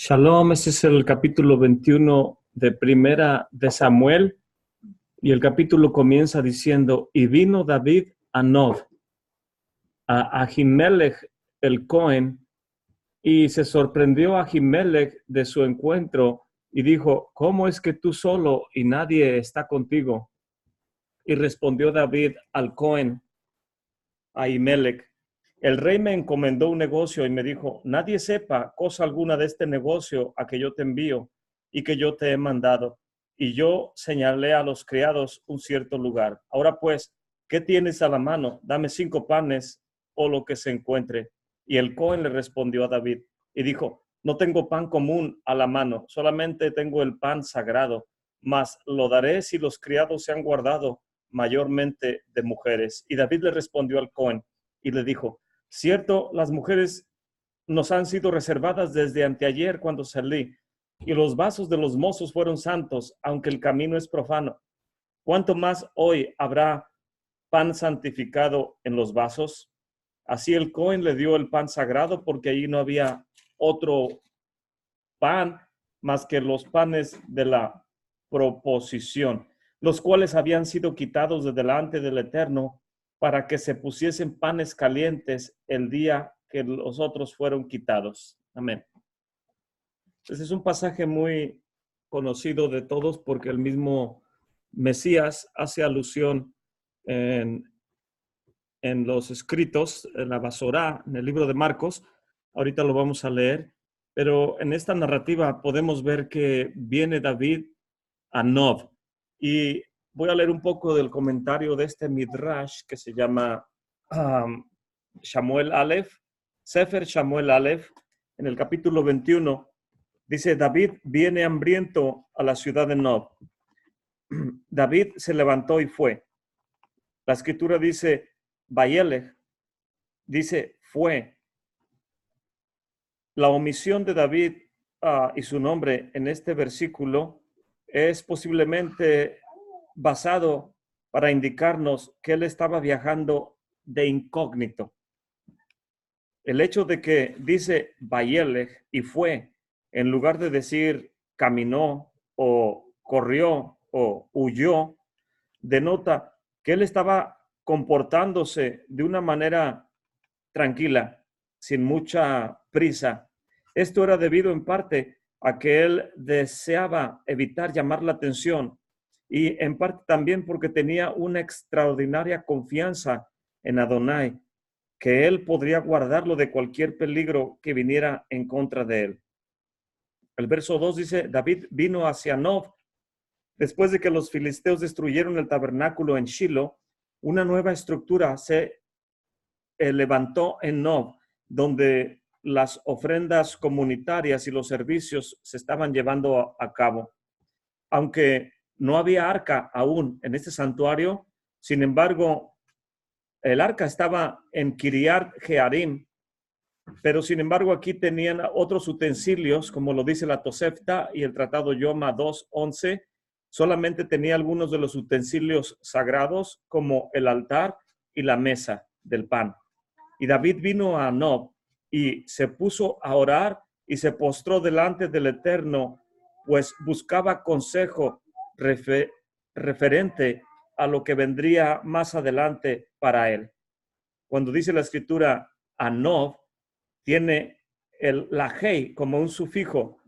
Shalom, ese es el capítulo 21 de Primera de Samuel, y el capítulo comienza diciendo: y vino David a Nob, a Ahimelech el Cohen, y se sorprendió a Ahimelech de su encuentro, y dijo: ¿cómo es que tú solo y nadie está contigo? Y respondió David al Cohen, a Ahimelech: el rey me encomendó un negocio y me dijo: nadie sepa cosa alguna de este negocio a que yo te envío y que yo te he mandado. Y yo señalé a los criados un cierto lugar. Ahora pues, ¿qué tienes a la mano? Dame 5 panes o lo que se encuentre. Y el Cohen le respondió a David y dijo: no tengo pan común a la mano, solamente tengo el pan sagrado, mas lo daré si los criados se han guardado mayormente de mujeres. Y David le respondió al Cohen y le dijo: cierto, las mujeres nos han sido reservadas desde anteayer cuando salí, y los vasos de los mozos fueron santos, aunque el camino es profano. ¿Cuánto más hoy habrá pan santificado en los vasos? Así el Cohen le dio el pan sagrado, porque allí no había otro pan más que los panes de la proposición, los cuales habían sido quitados de delante del Eterno, para que se pusiesen panes calientes el día que los otros fueron quitados. Amén. Ese es un pasaje muy conocido de todos, porque el mismo Mesías hace alusión en, en los escritos, en la Basorá, en el libro de Marcos. Ahorita lo vamos a leer, pero en esta narrativa podemos ver que viene David a Nob. Y voy a leer un poco del comentario de este Midrash que se llama Shamuel Aleph, Sefer Shamuel Aleph, en el capítulo 21. Dice: David viene hambriento a la ciudad de Nob. David se levantó y fue. La escritura dice Vayelech, dice fue. La omisión de David y su nombre en este versículo es posiblemente basado para indicarnos que él estaba viajando de incógnito. El hecho de que dice Vayelech y fue, en lugar de decir caminó o corrió o huyó, denota que él estaba comportándose de una manera tranquila, sin mucha prisa. Esto era debido en parte a que él deseaba evitar llamar la atención, y en parte también porque tenía una extraordinaria confianza en Adonai, que él podría guardarlo de cualquier peligro que viniera en contra de él. El verso 2 dice: David vino hacia Nob. Después de que los filisteos destruyeron el tabernáculo en Shilo, una nueva estructura se levantó en Nob, donde las ofrendas comunitarias y los servicios se estaban llevando a cabo. Aunque no había arca aún en este santuario, sin embargo, el arca estaba en Kiriat Jearim, pero sin embargo aquí tenían otros utensilios, como lo dice la Tosefta y el Tratado Yoma 2:11. Solamente tenía algunos de los utensilios sagrados, como el altar y la mesa del pan. Y David vino a Nob y se puso a orar y se postró delante del Eterno, pues buscaba consejo referente a lo que vendría más adelante para él. Cuando dice la escritura a Nob, tiene la hei como un sufijo,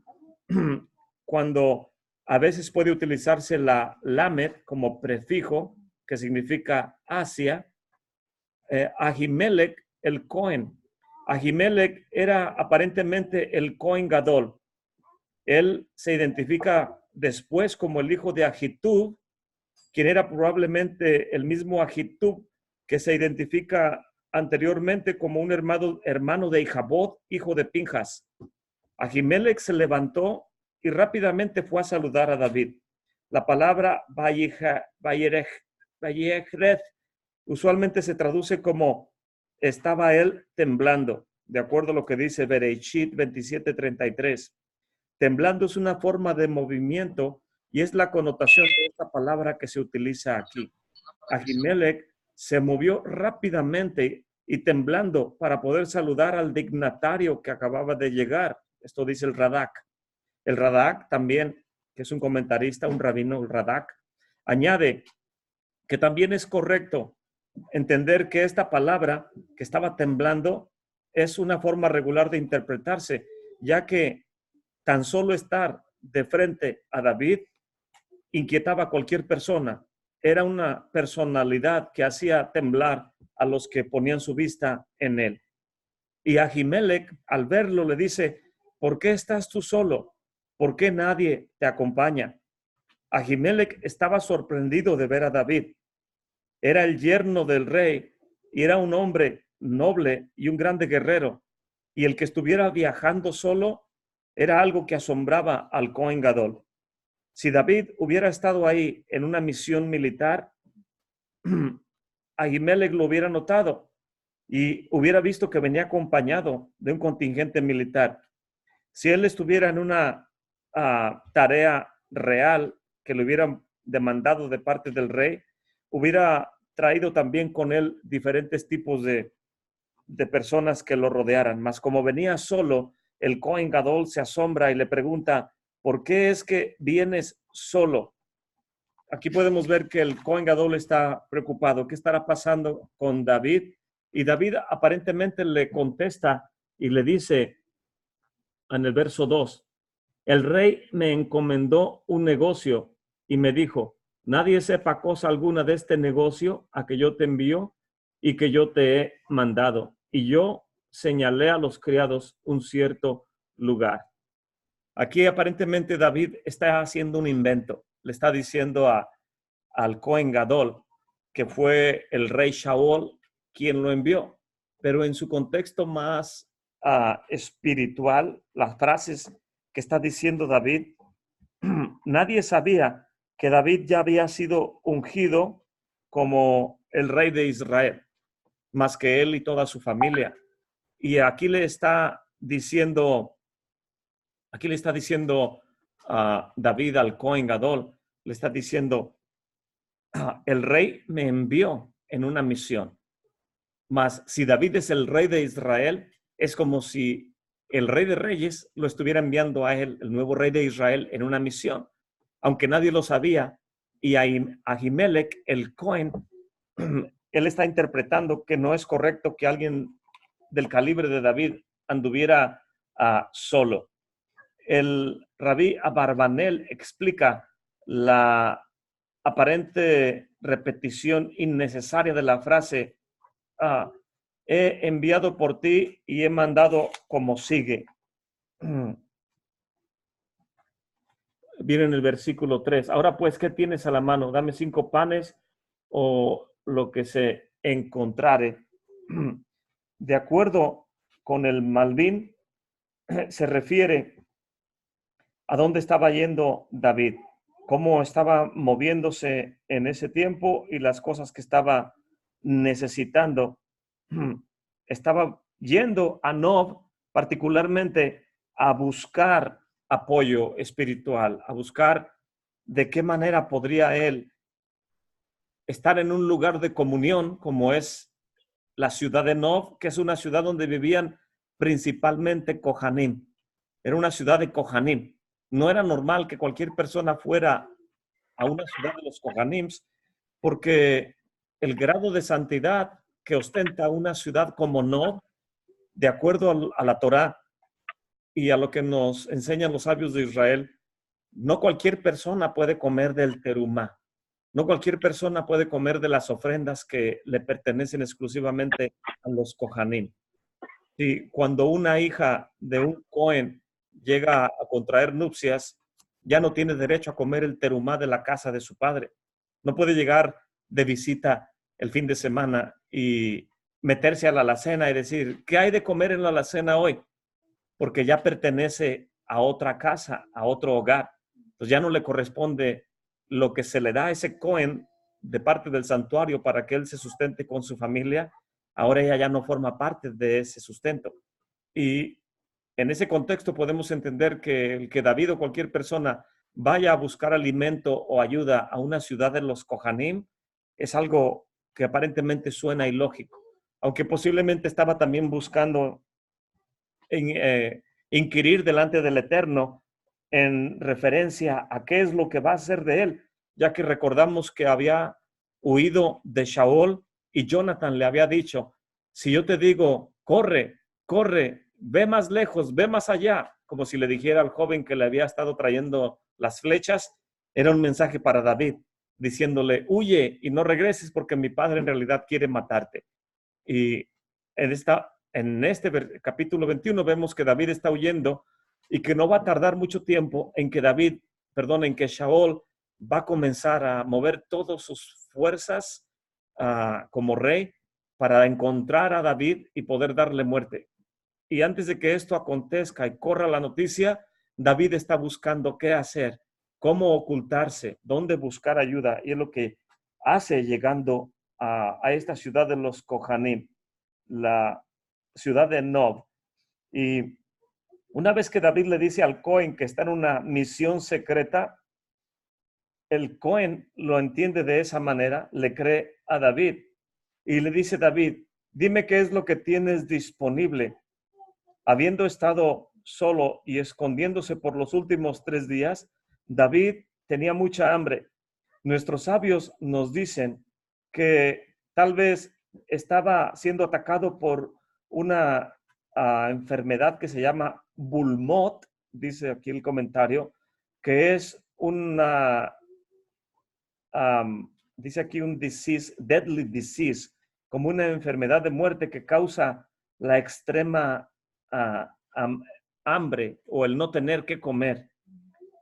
cuando a veces puede utilizarse la lamed como prefijo, que significa hacia. Ahimelech el Cohen. Ahimelech era aparentemente el Cohen Gadol. Él se identifica después como el hijo de Ahitub, quien era probablemente el mismo Ahitub que se identifica anteriormente como un hermano de Ijabod, hijo de Pinjas. Ahimelech se levantó y rápidamente fue a saludar a David. La palabra Vayerech usualmente se traduce como estaba él temblando, de acuerdo a lo que dice Bereshit 27:33. Temblando es una forma de movimiento y es la connotación de esta palabra que se utiliza aquí. Ahimelech se movió rápidamente y temblando para poder saludar al dignatario que acababa de llegar. Esto dice el Radak. El Radak también, que es un comentarista, un rabino, el Radak, añade que también es correcto entender que esta palabra que estaba temblando es una forma regular de interpretarse, ya que tan solo estar de frente a David inquietaba a cualquier persona. Era una personalidad que hacía temblar a los que ponían su vista en él. Y Ahimelech, al verlo, le dice, ¿por qué estás tú solo? ¿Por qué nadie te acompaña? Ahimelech estaba sorprendido de ver a David. Era el yerno del rey y era un hombre noble y un grande guerrero. Y el que estuviera viajando solo era algo que asombraba al Cohen Gadol. Si David hubiera estado ahí en una misión militar, Ahimelech lo hubiera notado y hubiera visto que venía acompañado de un contingente militar. Si él estuviera en una tarea real que le hubieran demandado de parte del rey, hubiera traído también con él diferentes tipos de personas que lo rodearan. Mas como venía solo, el Cohen Gadol se asombra y le pregunta, ¿por qué es que vienes solo? Aquí podemos ver que el Cohen Gadol está preocupado. ¿Qué estará pasando con David? Y David aparentemente le contesta y le dice en el verso 2, el rey me encomendó un negocio y me dijo, nadie sepa cosa alguna de este negocio a que yo te envío y que yo te he mandado. Y yo señalé a los criados un cierto lugar. Aquí aparentemente David está haciendo un invento. Le está diciendo al Cohen Gadol que fue el rey Shaul quien lo envió. Pero en su contexto más espiritual, las frases que está diciendo David, nadie sabía que David ya había sido ungido como el rey de Israel, más que él y toda su familia. Y aquí le está diciendo David al Cohen Gadol, le está diciendo, el rey me envió en una misión. Mas si David es el rey de Israel, es como si el rey de reyes lo estuviera enviando a él, el nuevo rey de Israel, en una misión, aunque nadie lo sabía. Y a Ahimelech, el Cohen, él está interpretando que no es correcto que alguien del calibre de David anduviera solo. El rabí Abarbanel explica la aparente repetición innecesaria de la frase, he enviado por ti y he mandado como sigue. Viene en el versículo 3. Ahora pues, ¿qué tienes a la mano? Dame 5 panes o lo que se encontrare. De acuerdo con el Malvin, se refiere a dónde estaba yendo David, cómo estaba moviéndose en ese tiempo y las cosas que estaba necesitando. Estaba yendo a Nob particularmente a buscar apoyo espiritual, a buscar de qué manera podría él estar en un lugar de comunión como es la ciudad de Nob, que es una ciudad donde vivían principalmente Kohanim. Era una ciudad de Kohanim. No era normal que cualquier persona fuera a una ciudad de los Kohanims, porque el grado de santidad que ostenta una ciudad como Nob, de acuerdo a la Torá y a lo que nos enseñan los sabios de Israel, no cualquier persona puede comer del terumá. No cualquier persona puede comer de las ofrendas que le pertenecen exclusivamente a los Kohanim. Y cuando una hija de un Cohen llega a contraer nupcias, ya no tiene derecho a comer el terumá de la casa de su padre. No puede llegar de visita el fin de semana y meterse a la alacena y decir, ¿qué hay de comer en la alacena hoy? Porque ya pertenece a otra casa, a otro hogar. Entonces ya no le corresponde lo que se le da a ese Cohen de parte del santuario para que él se sustente con su familia. Ahora ella ya no forma parte de ese sustento. Y en ese contexto podemos entender que el que David o cualquier persona vaya a buscar alimento o ayuda a una ciudad de los Kohanim es algo que aparentemente suena ilógico, aunque posiblemente estaba también buscando inquirir delante del Eterno en referencia a qué es lo que va a hacer de él, ya que recordamos que había huido de Shaul y Jonathan le había dicho, si yo te digo, corre, corre, ve más lejos, ve más allá, como si le dijera al joven que le había estado trayendo las flechas, era un mensaje para David, diciéndole, huye y no regreses porque mi padre en realidad quiere matarte. Y en este capítulo 21 vemos que David está huyendo y que no va a tardar mucho tiempo en que en que Shaul va a comenzar a mover todas sus fuerzas como rey para encontrar a David y poder darle muerte. Y antes de que esto acontezca y corra la noticia, David está buscando qué hacer, cómo ocultarse, dónde buscar ayuda. Y es lo que hace llegando a esta ciudad de los Kohanim, la ciudad de Nob. Y una vez que David le dice al Cohen que está en una misión secreta, el Cohen lo entiende de esa manera, le cree a David y le dice, David, dime qué es lo que tienes disponible. Habiendo estado solo y escondiéndose por los últimos 3 días, David tenía mucha hambre. Nuestros sabios nos dicen que tal vez estaba siendo atacado por una enfermedad que se llama bulmot, dice aquí el comentario, que es dice aquí un disease, deadly disease, como una enfermedad de muerte que causa la extrema hambre o el no tener que comer.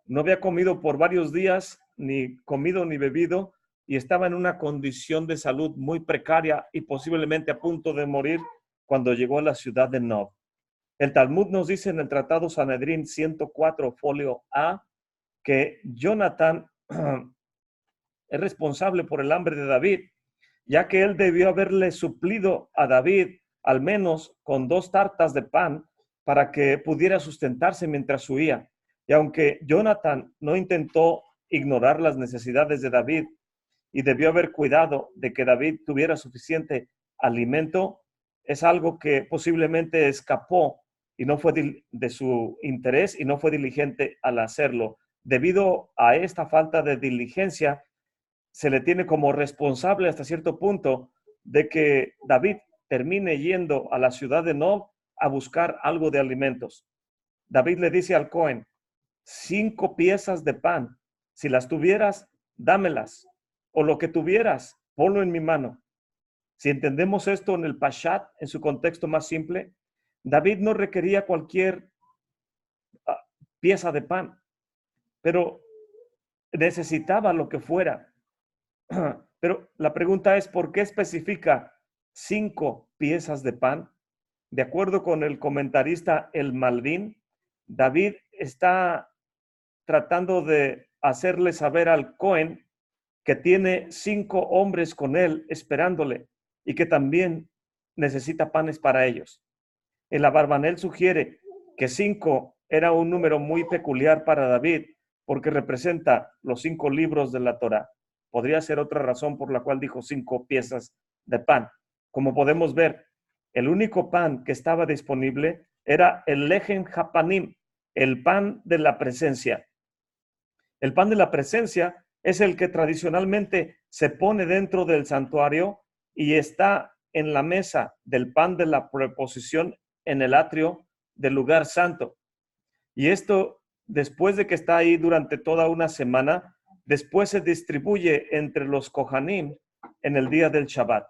No había comido por varios días, ni comido ni bebido, y estaba en una condición de salud muy precaria y posiblemente a punto de morir cuando llegó a la ciudad de Nob. El Talmud nos dice en el Tratado Sanedrín 104, folio A, que Jonathan es responsable por el hambre de David, ya que él debió haberle suplido a David al menos con 2 tartas de pan para que pudiera sustentarse mientras huía. Y aunque Jonathan no intentó ignorar las necesidades de David y debió haber cuidado de que David tuviera suficiente alimento, es algo que posiblemente escapó y no fue de su interés y no fue diligente al hacerlo. Debido a esta falta de diligencia, se le tiene como responsable hasta cierto punto de que David termine yendo a la ciudad de Nob a buscar algo de alimentos. David le dice al Cohen, 5 piezas de pan, si las tuvieras, dámelas, o lo que tuvieras, ponlo en mi mano. Si entendemos esto en el Pashat, en su contexto más simple, David no requería cualquier pieza de pan, pero necesitaba lo que fuera. Pero la pregunta es, ¿por qué especifica 5 piezas de pan? De acuerdo con el comentarista El Malvin, David está tratando de hacerle saber al Cohen que tiene 5 hombres con él esperándole y que también necesita panes para ellos. El Abarbanel sugiere que 5 era un número muy peculiar para David porque representa los 5 libros de la Torá. Podría ser otra razón por la cual dijo 5 piezas de pan. Como podemos ver, el único pan que estaba disponible era el lejen hapanim, el pan de la presencia. El pan de la presencia es el que tradicionalmente se pone dentro del santuario y está en la mesa del pan de la preposición en el atrio del lugar santo. Y esto, después de que está ahí durante toda una semana, después se distribuye entre los Kohanim en el día del Shabbat.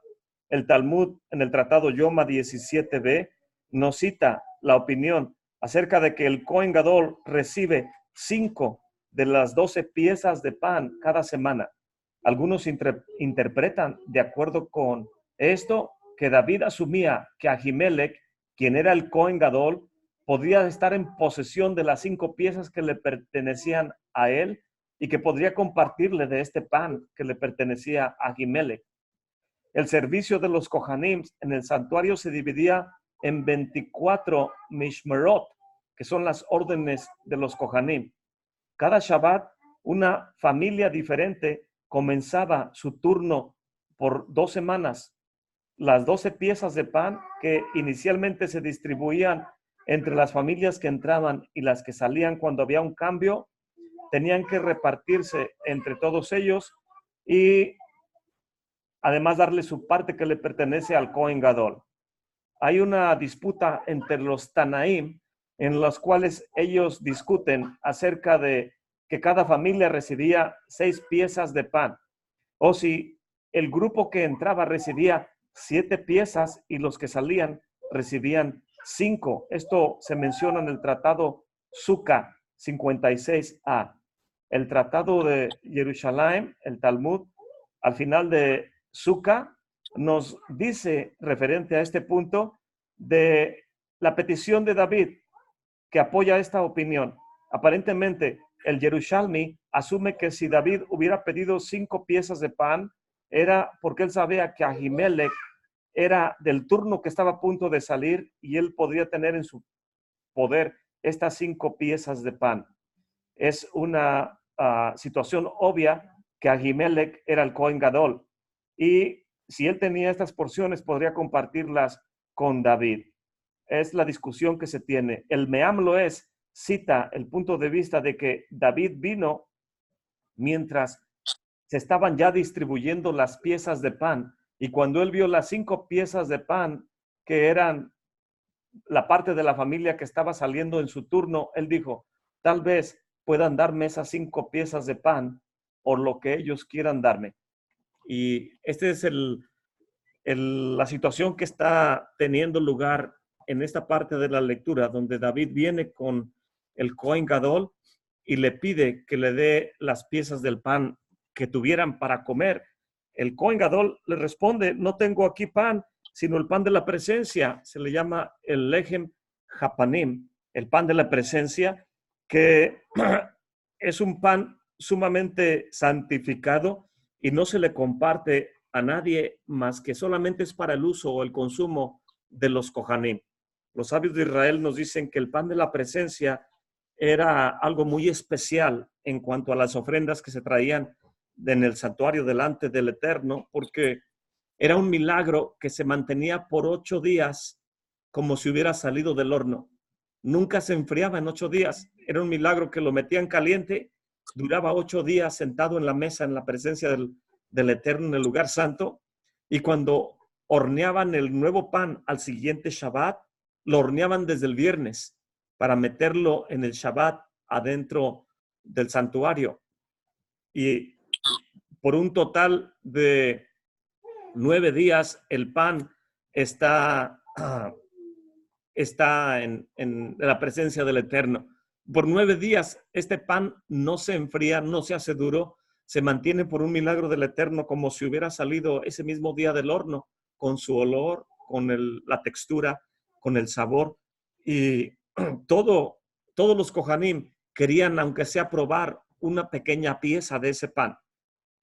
El Talmud, en el Tratado Yoma 17b, nos cita la opinión acerca de que el Kohen Gadol recibe 5 de las 12 piezas de pan cada semana. Algunos interpretan, de acuerdo con esto, que David asumía que Ahimelech, quien era el Kohen Gadol, podría estar en posesión de las 5 piezas que le pertenecían a él y que podría compartirle de este pan que le pertenecía a Ahimelech. El servicio de los Kohanim en el santuario se dividía en 24 mishmerot, que son las órdenes de los Kohanim. Cada Shabbat, una familia diferente comenzaba su turno por 2 semanas. Las 12 piezas de pan que inicialmente se distribuían entre las familias que entraban y las que salían cuando había un cambio, tenían que repartirse entre todos ellos y además darle su parte que le pertenece al Cohen Gadol. Hay una disputa entre los Tanaim en las cuales ellos discuten acerca de que cada familia recibía 6 piezas de pan, o si el grupo que entraba recibía 7 piezas y los que salían recibían 5. Esto se menciona en el tratado Sukkah 56a. El tratado de Jerusalén, el Talmud, al final de Sukkah, nos dice, referente a este punto, de la petición de David, que apoya esta opinión. Aparentemente, el Yerushalmi asume que si David hubiera pedido 5 piezas de pan, era porque él sabía que Ahimelech era del turno que estaba a punto de salir y él podría tener en su poder estas 5 piezas de pan. Es una situación obvia que Ahimelech era el Cohen Gadol y si él tenía estas porciones podría compartirlas con David. Es la discusión que se tiene. El Meam Loes cita el punto de vista de que David vino mientras se estaban ya distribuyendo las piezas de pan y cuando él vio las 5 piezas de pan que eran la parte de la familia que estaba saliendo en su turno, él dijo, tal vez puedan darme esas 5 piezas de pan o lo que ellos quieran darme. Y esta es la situación que está teniendo lugar en esta parte de la lectura, donde David viene con el Cohen Gadol y le pide que le dé las piezas del pan que tuvieran para comer. El Cohen Gadol le responde, no tengo aquí pan, sino el pan de la presencia. Se le llama el Lechem Hapanim, el pan de la presencia, que es un pan sumamente santificado y no se le comparte a nadie más que solamente es para el uso o el consumo de los Kohanim. Los sabios de Israel nos dicen que el pan de la presencia era algo muy especial en cuanto a las ofrendas que se traían en el santuario delante del Eterno, porque era un milagro que se mantenía por 8 días como si hubiera salido del horno. Nunca se enfriaba en 8 días. Era un milagro que lo metían caliente, duraba 8 días sentado en la mesa en la presencia del Eterno en el lugar santo, y cuando horneaban el nuevo pan al siguiente Shabbat, lo horneaban desde el viernes para meterlo en el Shabbat adentro del santuario. Y por un total de 9 días el pan está en la presencia del Eterno. Por 9 días este pan no se enfría, no se hace duro, se mantiene por un milagro del Eterno como si hubiera salido ese mismo día del horno, con su olor, con la textura, con el sabor. Y todos los Kohanim querían, aunque sea, probar una pequeña pieza de ese pan.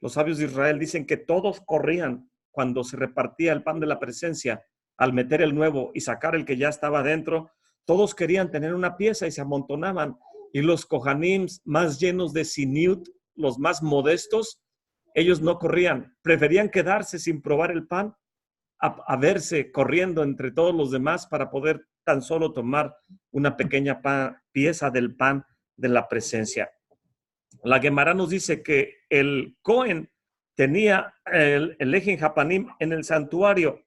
Los sabios de Israel dicen que todos corrían cuando se repartía el pan de la presencia, al meter el nuevo y sacar el que ya estaba dentro. Todos querían tener una pieza y se amontonaban. Y los Kohanim más llenos de siniut, los más modestos, ellos no corrían. Preferían quedarse sin probar el pan a verse corriendo entre todos los demás para poder tan solo tomar una pequeña pieza del pan de la presencia. La Gemara nos dice que el Cohen tenía el Lechem Hapanim en el santuario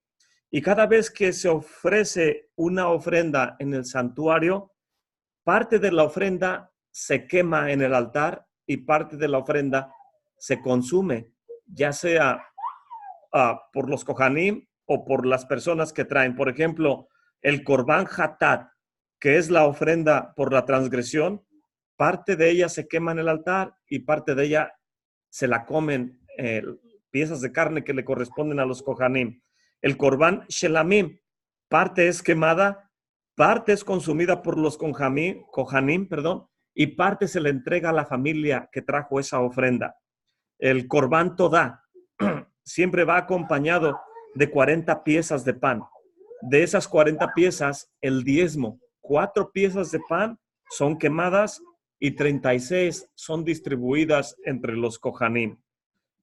y cada vez que se ofrece una ofrenda en el santuario, parte de la ofrenda se quema en el altar y parte de la ofrenda se consume, ya sea por los Kohanim o por las personas que traen. Por ejemplo, el Korban Hatat, que es la ofrenda por la transgresión, parte de ella se quema en el altar y parte de ella se la comen piezas de carne que le corresponden a los Kohanim. El Korban Shelamim, parte es quemada, parte es consumida por los Kohanim, y parte se le entrega a la familia que trajo esa ofrenda. El Korban Todá siempre va acompañado de 40 piezas de pan. De esas 40 piezas, el diezmo, 4 piezas de pan son quemadas y 36 son distribuidas entre los Kohanim.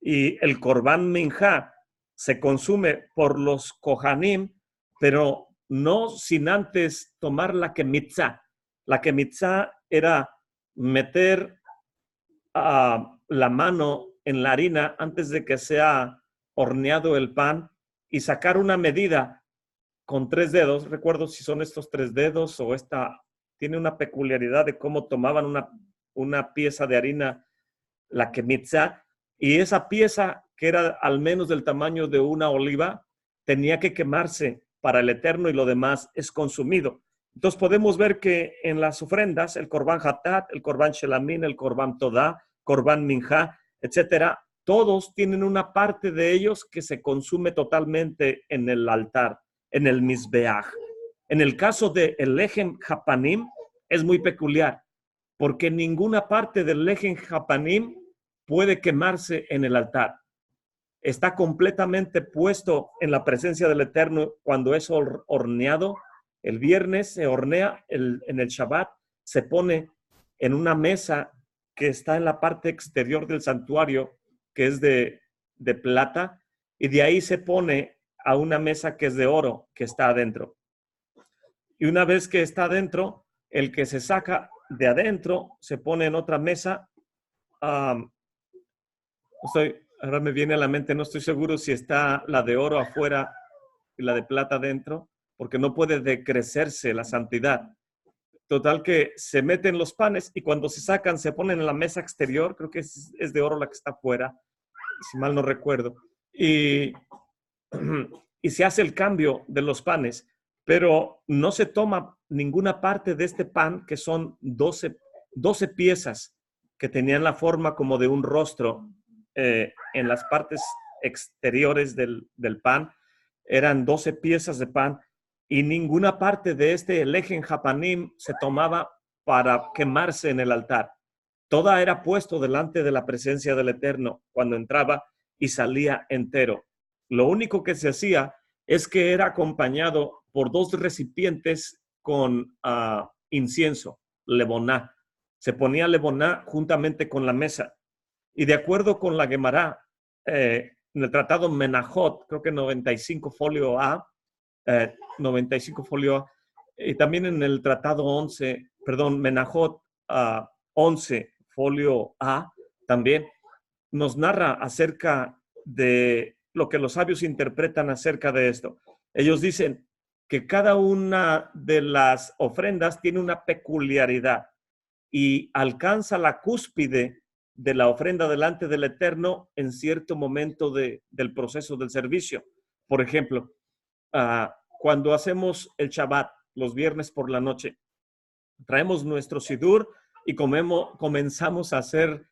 Y el Korban Minjá se consume por los Kohanim, pero no sin antes tomar la kemitzá. La kemitzá era meter la mano en la harina antes de que sea horneado el pan y sacar una medida con 3 dedos. Recuerdo si son estos 3 dedos o tiene una peculiaridad de cómo tomaban una pieza de harina, la kemitzá, y esa pieza, que era al menos del tamaño de una oliva, tenía que quemarse para el Eterno y lo demás es consumido. Entonces podemos ver que en las ofrendas, el Corbán Hatat, el Corbán Shelamín, el Corbán Todá, Corbán Minjá, etcétera, todos tienen una parte de ellos que se consume totalmente en el altar, en el Mizbeach. En el caso de el Lechem Hapanim es muy peculiar, porque ninguna parte del Lechem Hapanim puede quemarse en el altar. Está completamente puesto en la presencia del Eterno cuando es horneado. El viernes se hornea, en el Shabbat se pone en una mesa que está en la parte exterior del santuario, que es de plata, y de ahí se pone a una mesa que es de oro, que está adentro. Y una vez que está adentro, el que se saca de adentro se pone en otra mesa. Ahora me viene a la mente, no estoy seguro si está la de oro afuera y la de plata adentro, porque no puede decrecerse la santidad. Total que se meten los panes y cuando se sacan se ponen en la mesa exterior, creo que es de oro la que está afuera, si mal no recuerdo, y se hace el cambio de los panes, pero no se toma ninguna parte de este pan, que son 12 piezas que tenían la forma como de un rostro en las partes exteriores del pan. Eran 12 piezas de pan y ninguna parte de este Lechem Hapanim se tomaba para quemarse en el altar. Toda era puesto delante de la presencia del Eterno cuando entraba y salía entero. Lo único que se hacía es que era acompañado por 2 recipientes con incienso, leboná. Se ponía leboná juntamente con la mesa. Y de acuerdo con la Gemara, en el tratado Menajot, creo que 95 folio A, 95 folio A, y también en el tratado Menajot 11 folio A, también nos narra acerca de lo que los sabios interpretan acerca de esto. Ellos dicen que cada una de las ofrendas tiene una peculiaridad y alcanza la cúspide de la ofrenda delante del Eterno en cierto momento del proceso del servicio. Por ejemplo, cuando hacemos el Shabbat, los viernes por la noche, traemos nuestro Sidur y comenzamos a hacer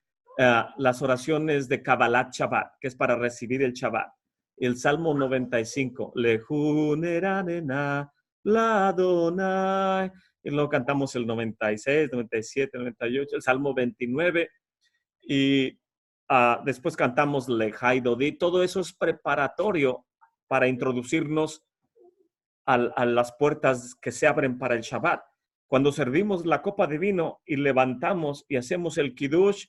las oraciones de Kabbalat Shabbat, que es para recibir el Shabbat. El Salmo 95, Lejuneranena, Ladonai, y luego cantamos el 96, 97, 98, el Salmo 29, y después cantamos Lejai Dodi. Todo eso es preparatorio para introducirnos a las puertas que se abren para el Shabbat. Cuando servimos la copa de vino y levantamos y hacemos el Kiddush,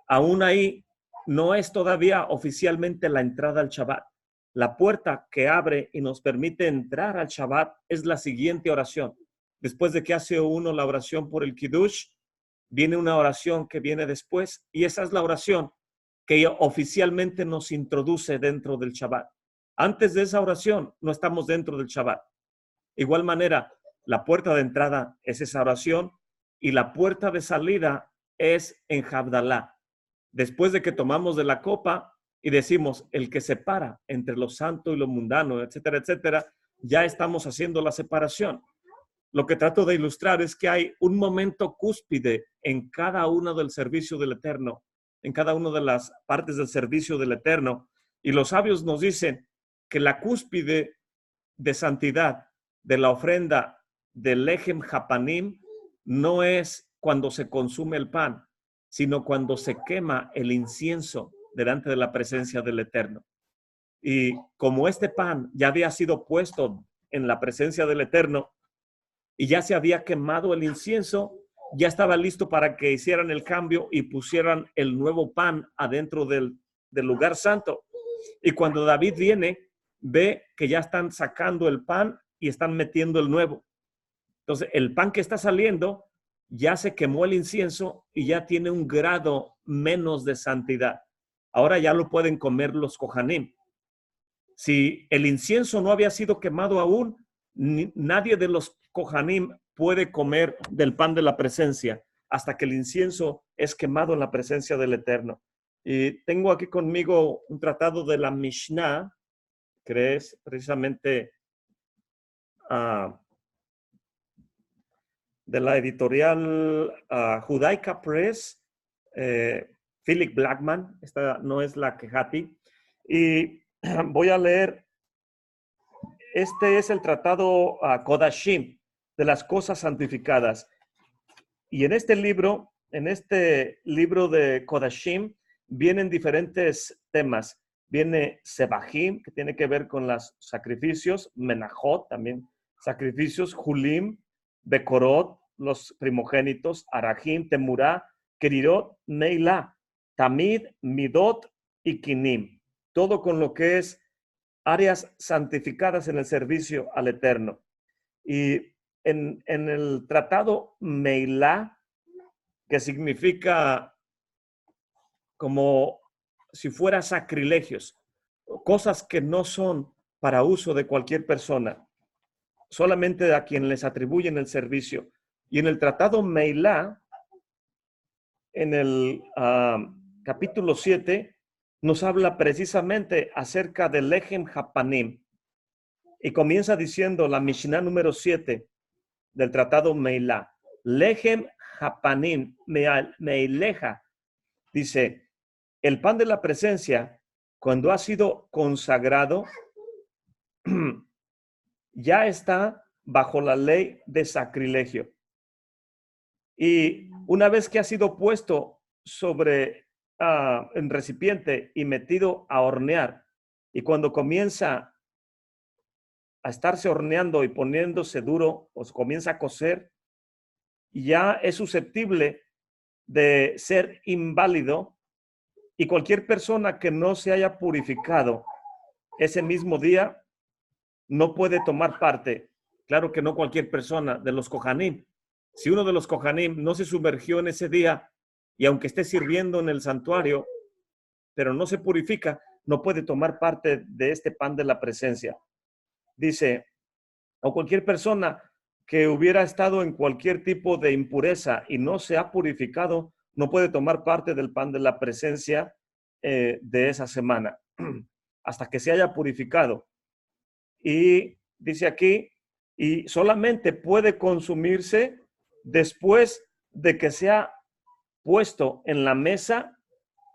aún ahí no es todavía oficialmente la entrada al Shabbat. La puerta que abre y nos permite entrar al Shabbat es la siguiente oración. Después de que hace uno la oración por el Kiddush, viene una oración que viene después, y esa es la oración que oficialmente nos introduce dentro del Shabbat. Antes de esa oración no estamos dentro del Shabbat. Igual manera, la puerta de entrada es esa oración y la puerta de salida es en Havdalah. Después de que tomamos de la copa y decimos el que separa entre lo santo y lo mundano, etcétera, etcétera, ya estamos haciendo la separación. Lo que trato de ilustrar es que hay un momento cúspide en cada uno del servicio del Eterno, en cada una de las partes del servicio del Eterno, y los sabios nos dicen que la cúspide de santidad de la ofrenda del Lechem Hapanim no es cuando se consume el pan, sino cuando se quema el incienso delante de la presencia del Eterno. Y como este pan ya había sido puesto en la presencia del Eterno y ya se había quemado el incienso, ya estaba listo para que hicieran el cambio y pusieran el nuevo pan adentro del lugar santo. Y cuando David viene, ve que ya están sacando el pan y están metiendo el nuevo. Entonces, el pan que está saliendo ya se quemó el incienso y ya tiene un grado menos de santidad. Ahora ya lo pueden comer los Kohanim. Si el incienso no había sido quemado aún, nadie de los Kohanim puede comer del pan de la presencia hasta que el incienso es quemado en la presencia del Eterno. Y tengo aquí conmigo un tratado de la Mishnah, que es precisamente de la editorial Judaica Press, Philip Blackman. Esta no es la Kehati. Y voy a leer, este es el tratado Kodashim, de las cosas santificadas. Y en este libro de Kodashim, vienen diferentes temas. Viene Sebahim, que tiene que ver con los sacrificios, Menachot, también sacrificios, Julim, Bekorot, los primogénitos, Arahim, Temurá, Kerirot, Neilá, Tamid, Midot y Kinim. Todo con lo que es áreas santificadas en el servicio al Eterno. Y en el tratado Meilá, que significa como si fuera sacrilegios, cosas que no son para uso de cualquier persona, solamente a quien les atribuyen el servicio. Y en el tratado Meilá, en el capítulo 7, nos habla precisamente acerca del Lechem Hapanim. Y comienza diciendo la Mishnah número 7 del tratado Meilá. Lechem Hapanim Meileja. Dice, el pan de la presencia, cuando ha sido consagrado, ya está bajo la ley de sacrilegio. Y una vez que ha sido puesto sobre en recipiente y metido a hornear, y cuando comienza a estarse horneando y poniéndose duro, o comienza a cocer, ya es susceptible de ser inválido, y cualquier persona que no se haya purificado ese mismo día no puede tomar parte. Claro que no cualquier persona de los Kohanim. Si uno de los Kohanim no se sumergió en ese día, y aunque esté sirviendo en el santuario, pero no se purifica, no puede tomar parte de este pan de la presencia. Dice, o cualquier persona que hubiera estado en cualquier tipo de impureza y no se ha purificado, no puede tomar parte del pan de la presencia de esa semana, hasta que se haya purificado. Y dice aquí, y solamente puede consumirse después de que se ha puesto en la mesa,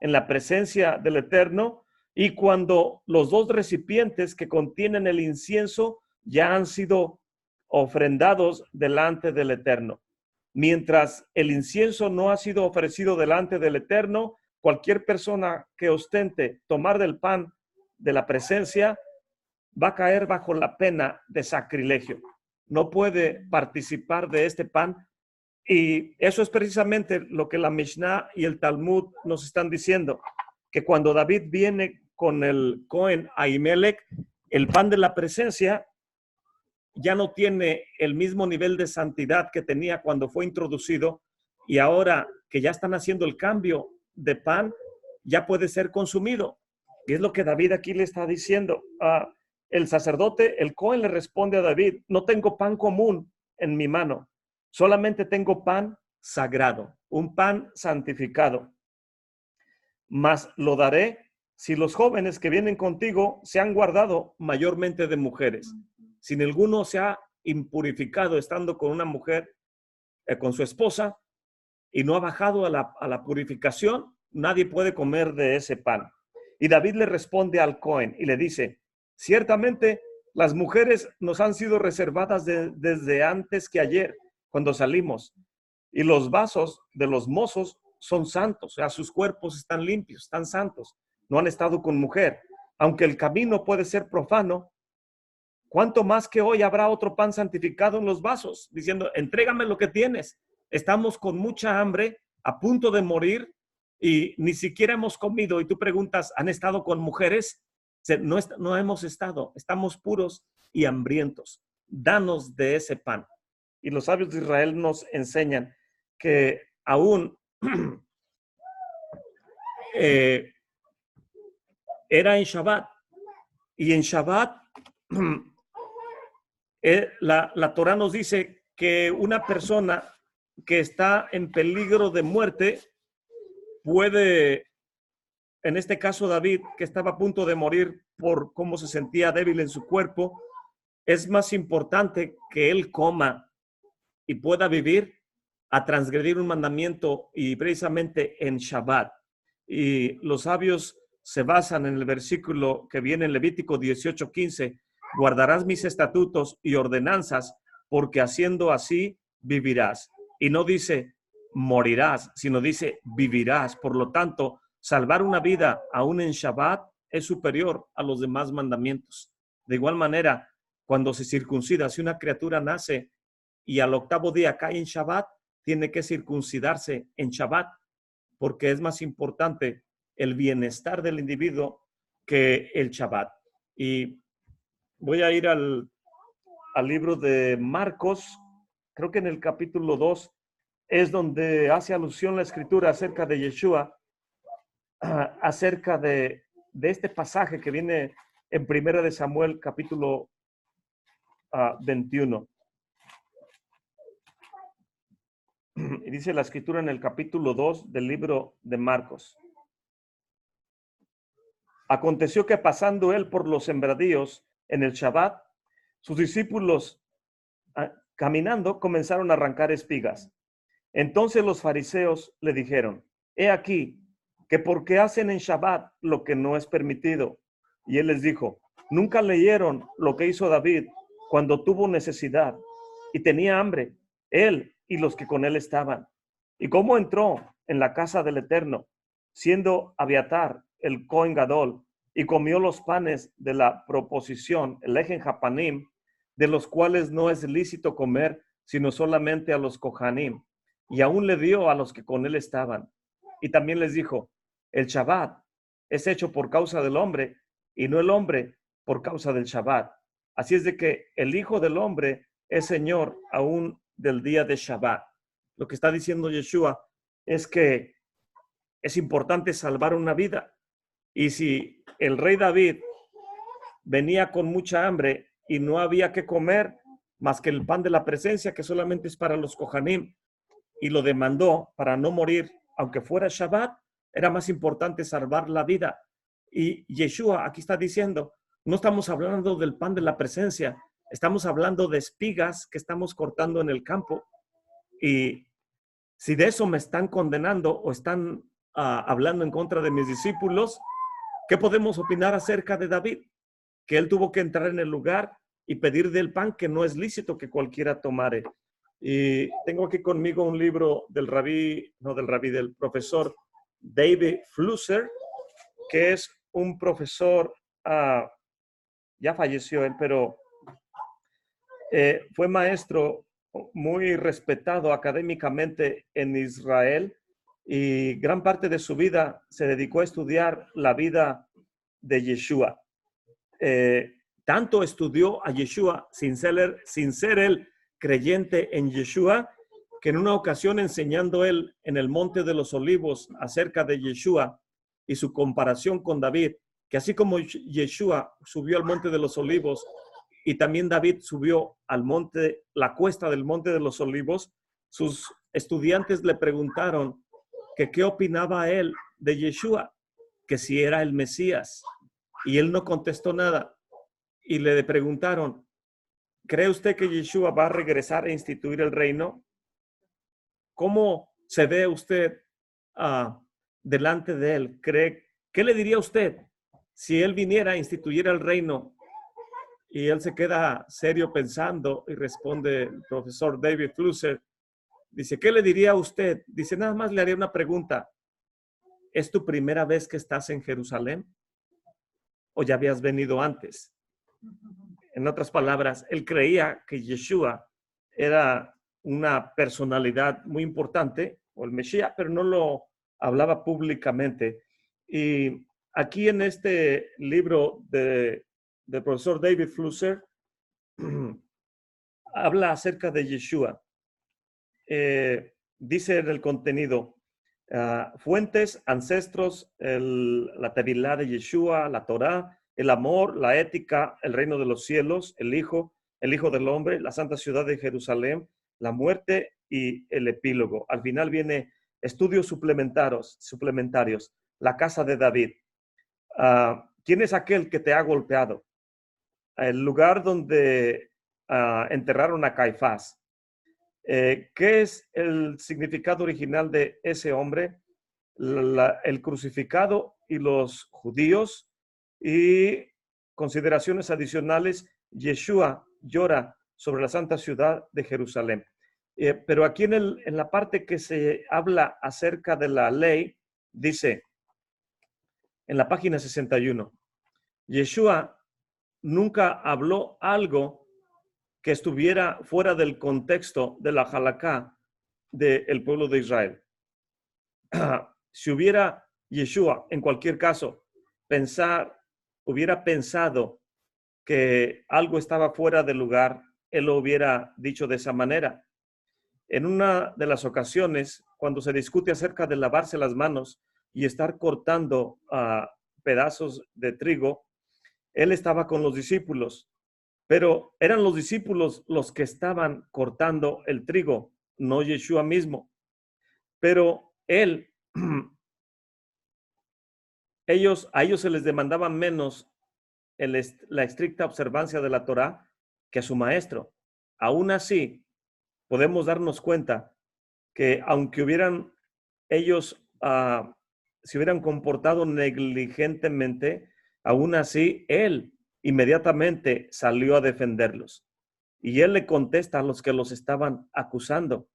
en la presencia del Eterno, y cuando los dos recipientes que contienen el incienso ya han sido ofrendados delante del Eterno. Mientras el incienso no ha sido ofrecido delante del Eterno, cualquier persona que ostente tomar del pan de la presencia va a caer bajo la pena de sacrilegio. No puede participar de este pan. Y eso es precisamente lo que la Mishnah y el Talmud nos están diciendo, que cuando David viene con el Cohen Ahimelech, el pan de la presencia ya no tiene el mismo nivel de santidad que tenía cuando fue introducido, y ahora que ya están haciendo el cambio de pan, ya puede ser consumido. Y es lo que David aquí le está diciendo. El sacerdote, el Cohen, le responde a David, no tengo pan común en mi mano, solamente tengo pan sagrado, un pan santificado. Mas lo daré si los jóvenes que vienen contigo se han guardado mayormente de mujeres. Si alguno se ha impurificado estando con una mujer, con su esposa, y no ha bajado a la purificación, nadie puede comer de ese pan. Y David le responde al Cohen y le dice, ciertamente las mujeres nos han sido reservadas desde antes que ayer, cuando salimos, y los vasos de los mozos son santos, o sea, sus cuerpos están limpios, están santos, no han estado con mujer. Aunque el camino puede ser profano, ¿cuánto más que hoy habrá otro pan santificado en los vasos? Diciendo, entrégame lo que tienes. Estamos con mucha hambre, a punto de morir, y ni siquiera hemos comido. Y tú preguntas, ¿han estado con mujeres? No hemos estado, estamos puros y hambrientos. danos de ese pan. Y los sabios de Israel nos enseñan que aún era en Shabbat, y en Shabbat la Torah nos dice que una persona que está en peligro de muerte puede, en este caso David, que estaba a punto de morir por cómo se sentía débil en su cuerpo, es más importante que él coma y pueda vivir a transgredir un mandamiento, y precisamente en Shabbat. Y los sabios se basan en el versículo que viene en Levítico 18:15: guardarás mis estatutos y ordenanzas, porque haciendo así vivirás. Y no dice morirás, sino dice vivirás. Por lo tanto, salvar una vida aún en Shabbat es superior a los demás mandamientos. De igual manera, cuando se circuncida, si una criatura nace y al octavo día cae en Shabbat, tiene que circuncidarse en Shabbat, porque es más importante el bienestar del individuo que el Shabbat. Y voy a ir al libro de Marcos, creo que en el capítulo 2 es donde hace alusión la escritura acerca de Yeshua, acerca de este pasaje que viene en Primera de Samuel, capítulo 21. Y dice la escritura en el capítulo 2 del libro de Marcos: aconteció que pasando él por los sembradíos en el Shabbat, sus discípulos caminando comenzaron a arrancar espigas. Entonces los fariseos le dijeron: he aquí, que por qué hacen en Shabbat lo que no es permitido. Y él les dijo: ¿nunca leyeron lo que hizo David cuando tuvo necesidad y tenía hambre, él y los que con él estaban? Y cómo entró en la casa del Eterno, siendo Abiatar el Cohen Gadol, y comió los panes de la proposición, el Lejen Japanim, de los cuales no es lícito comer, sino solamente a los Kohanim, y aún le dio a los que con él estaban. Y también les dijo: el Shabbat es hecho por causa del hombre, y no el hombre por causa del Shabbat. Así es de que el Hijo del Hombre es Señor aún del día de Shabbat. Lo que está diciendo Yeshua es que es importante salvar una vida. Y si el rey David venía con mucha hambre y no había que comer más que el pan de la presencia, que solamente es para los Kohanim, y lo demandó para no morir, aunque fuera Shabbat, era más importante salvar la vida. Y Yeshua aquí está diciendo: no estamos hablando del pan de la presencia, estamos hablando de espigas que estamos cortando en el campo. Y si de eso me están condenando o están hablando en contra de mis discípulos, ¿qué podemos opinar acerca de David? Que él tuvo que entrar en el lugar y pedir del pan que no es lícito que cualquiera tomare. Y tengo aquí conmigo un libro del del profesor David Flusser, que es un profesor, ya falleció él, pero fue maestro muy respetado académicamente en Israel, y gran parte de su vida se dedicó a estudiar la vida de Yeshua. Tanto estudió a Yeshua sin ser él creyente en Yeshua, que en una ocasión, enseñando él en el Monte de los Olivos acerca de Yeshua y su comparación con David, que así como Yeshua subió al Monte de los Olivos y también David subió al monte, la cuesta del Monte de los Olivos, sus estudiantes le preguntaron que qué opinaba él de Yeshua, que si era el Mesías, y él no contestó nada. Y le preguntaron: ¿cree usted que Yeshua va a regresar e instituir el reino? ¿Cómo se ve usted delante de él? ¿Qué le diría usted si él viniera a instituir el reino? Y él se queda serio pensando y responde el profesor David Flusser. Dice: ¿qué le diría a usted? Dice: nada más le haría una pregunta. ¿Es tu primera vez que estás en Jerusalén? ¿O ya habías venido antes? En otras palabras, él creía que Yeshua era una personalidad muy importante, o el Mesías, pero no lo hablaba públicamente. Y aquí en este libro del profesor David Flusser, habla acerca de Yeshua. Dice en el contenido, fuentes, ancestros, la Tevilá de Yeshua, la Torá, el amor, la ética, el reino de los cielos, el Hijo del Hombre, la santa ciudad de Jerusalén, la muerte y el epílogo. Al final viene estudios suplementarios, la casa de David. ¿Quién es aquel que te ha golpeado? El lugar donde enterraron a Caifás. ¿Qué es el significado original de ese hombre? El crucificado y los judíos. Y consideraciones adicionales, Yeshua llora sobre la santa ciudad de Jerusalén. Pero aquí en la parte que se habla acerca de la ley, dice en la página 61, Yeshua nunca habló algo que estuviera fuera del contexto de la halakha del pueblo de Israel. Si hubiera Yeshua, en cualquier caso, hubiera pensado que algo estaba fuera de lugar, él lo hubiera dicho de esa manera. En una de las ocasiones, cuando se discute acerca de lavarse las manos y estar cortando pedazos de trigo, él estaba con los discípulos, pero eran los discípulos los que estaban cortando el trigo, no Yeshua mismo. Pero a ellos se les demandaba menos la estricta observancia de la Torá que a su maestro. Aún así, podemos darnos cuenta que aunque ellos se hubieran comportado negligentemente, aún así él inmediatamente salió a defenderlos. Y él le contesta a los que los estaban acusando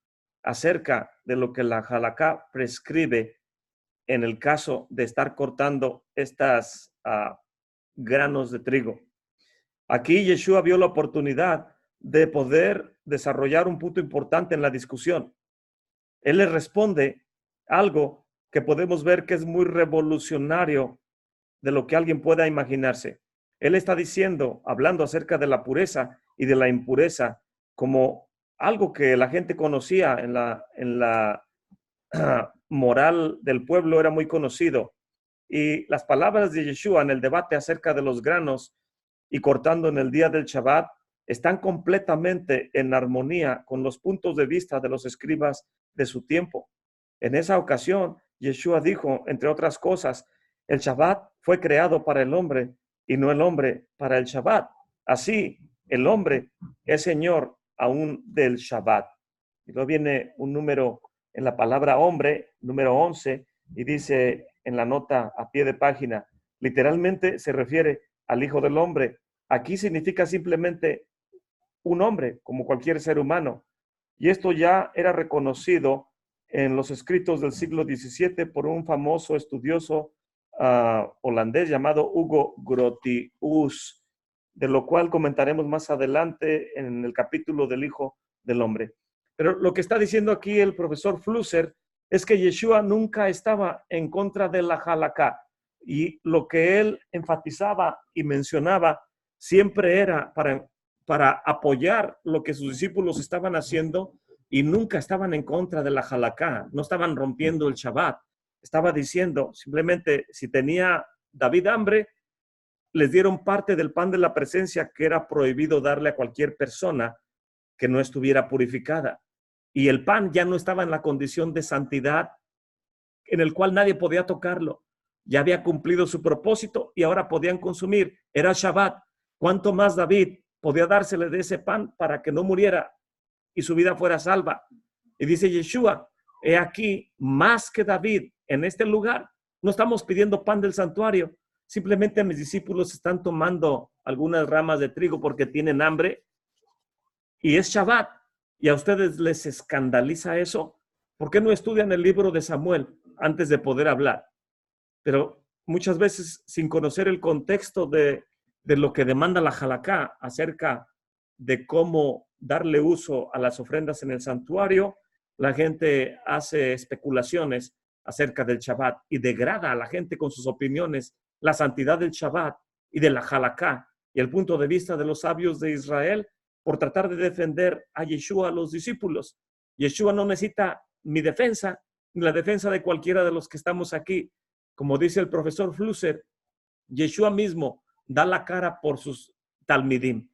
acerca de lo que la halakha prescribe en el caso de estar cortando estas granos de trigo. Aquí Yeshua vio la oportunidad de poder desarrollar un punto importante en la discusión. Él le responde algo que podemos ver que es muy revolucionario de lo que alguien pueda imaginarse. Él está diciendo, hablando acerca de la pureza y de la impureza, como algo que la gente conocía en la moral del pueblo, era muy conocido. Y las palabras de Yeshua en el debate acerca de los granos y cortando en el día del Shabbat están completamente en armonía con los puntos de vista de los escribas de su tiempo. En esa ocasión, Yeshua dijo, entre otras cosas, el Shabbat fue creado para el hombre y no el hombre para el Shabbat. Así, el hombre es señor aún del Shabbat. Y luego viene un número en la palabra hombre, número 11, y dice en la nota a pie de página, literalmente se refiere al Hijo del Hombre. Aquí significa simplemente un hombre, como cualquier ser humano. Y esto ya era reconocido en los escritos del siglo XVII por un famoso estudioso holandés llamado Hugo Grotius, de lo cual comentaremos más adelante en el capítulo del Hijo del Hombre. Pero lo que está diciendo aquí el profesor Flusser es que Yeshua nunca estaba en contra de la halakha, y lo que él enfatizaba y mencionaba siempre era para apoyar lo que sus discípulos estaban haciendo, y nunca estaban en contra de la halakha, no estaban rompiendo el Shabbat. Estaba diciendo simplemente, si tenía David hambre, les dieron parte del pan de la presencia que era prohibido darle a cualquier persona que no estuviera purificada. Y el pan ya no estaba en la condición de santidad en el cual nadie podía tocarlo. Ya había cumplido su propósito y ahora podían consumir. Era Shabbat. ¿Cuánto más David podía dársele de ese pan para que no muriera y su vida fuera salva? Y dice Yeshua, he aquí, más que David en este lugar, no estamos pidiendo pan del santuario. Simplemente mis discípulos están tomando algunas ramas de trigo porque tienen hambre y es Shabbat. ¿Y a ustedes les escandaliza eso? ¿Por qué no estudian el libro de Samuel antes de poder hablar? Pero muchas veces, sin conocer el contexto de lo que demanda la halakha acerca de cómo darle uso a las ofrendas en el santuario, la gente hace especulaciones acerca del Shabbat y degrada a la gente con sus opiniones la santidad del Shabbat y de la halakha y el punto de vista de los sabios de Israel por tratar de defender a Yeshua, a los discípulos. Yeshua no necesita mi defensa, ni la defensa de cualquiera de los que estamos aquí. Como dice el profesor Flusser, Yeshua mismo da la cara por sus talmidim.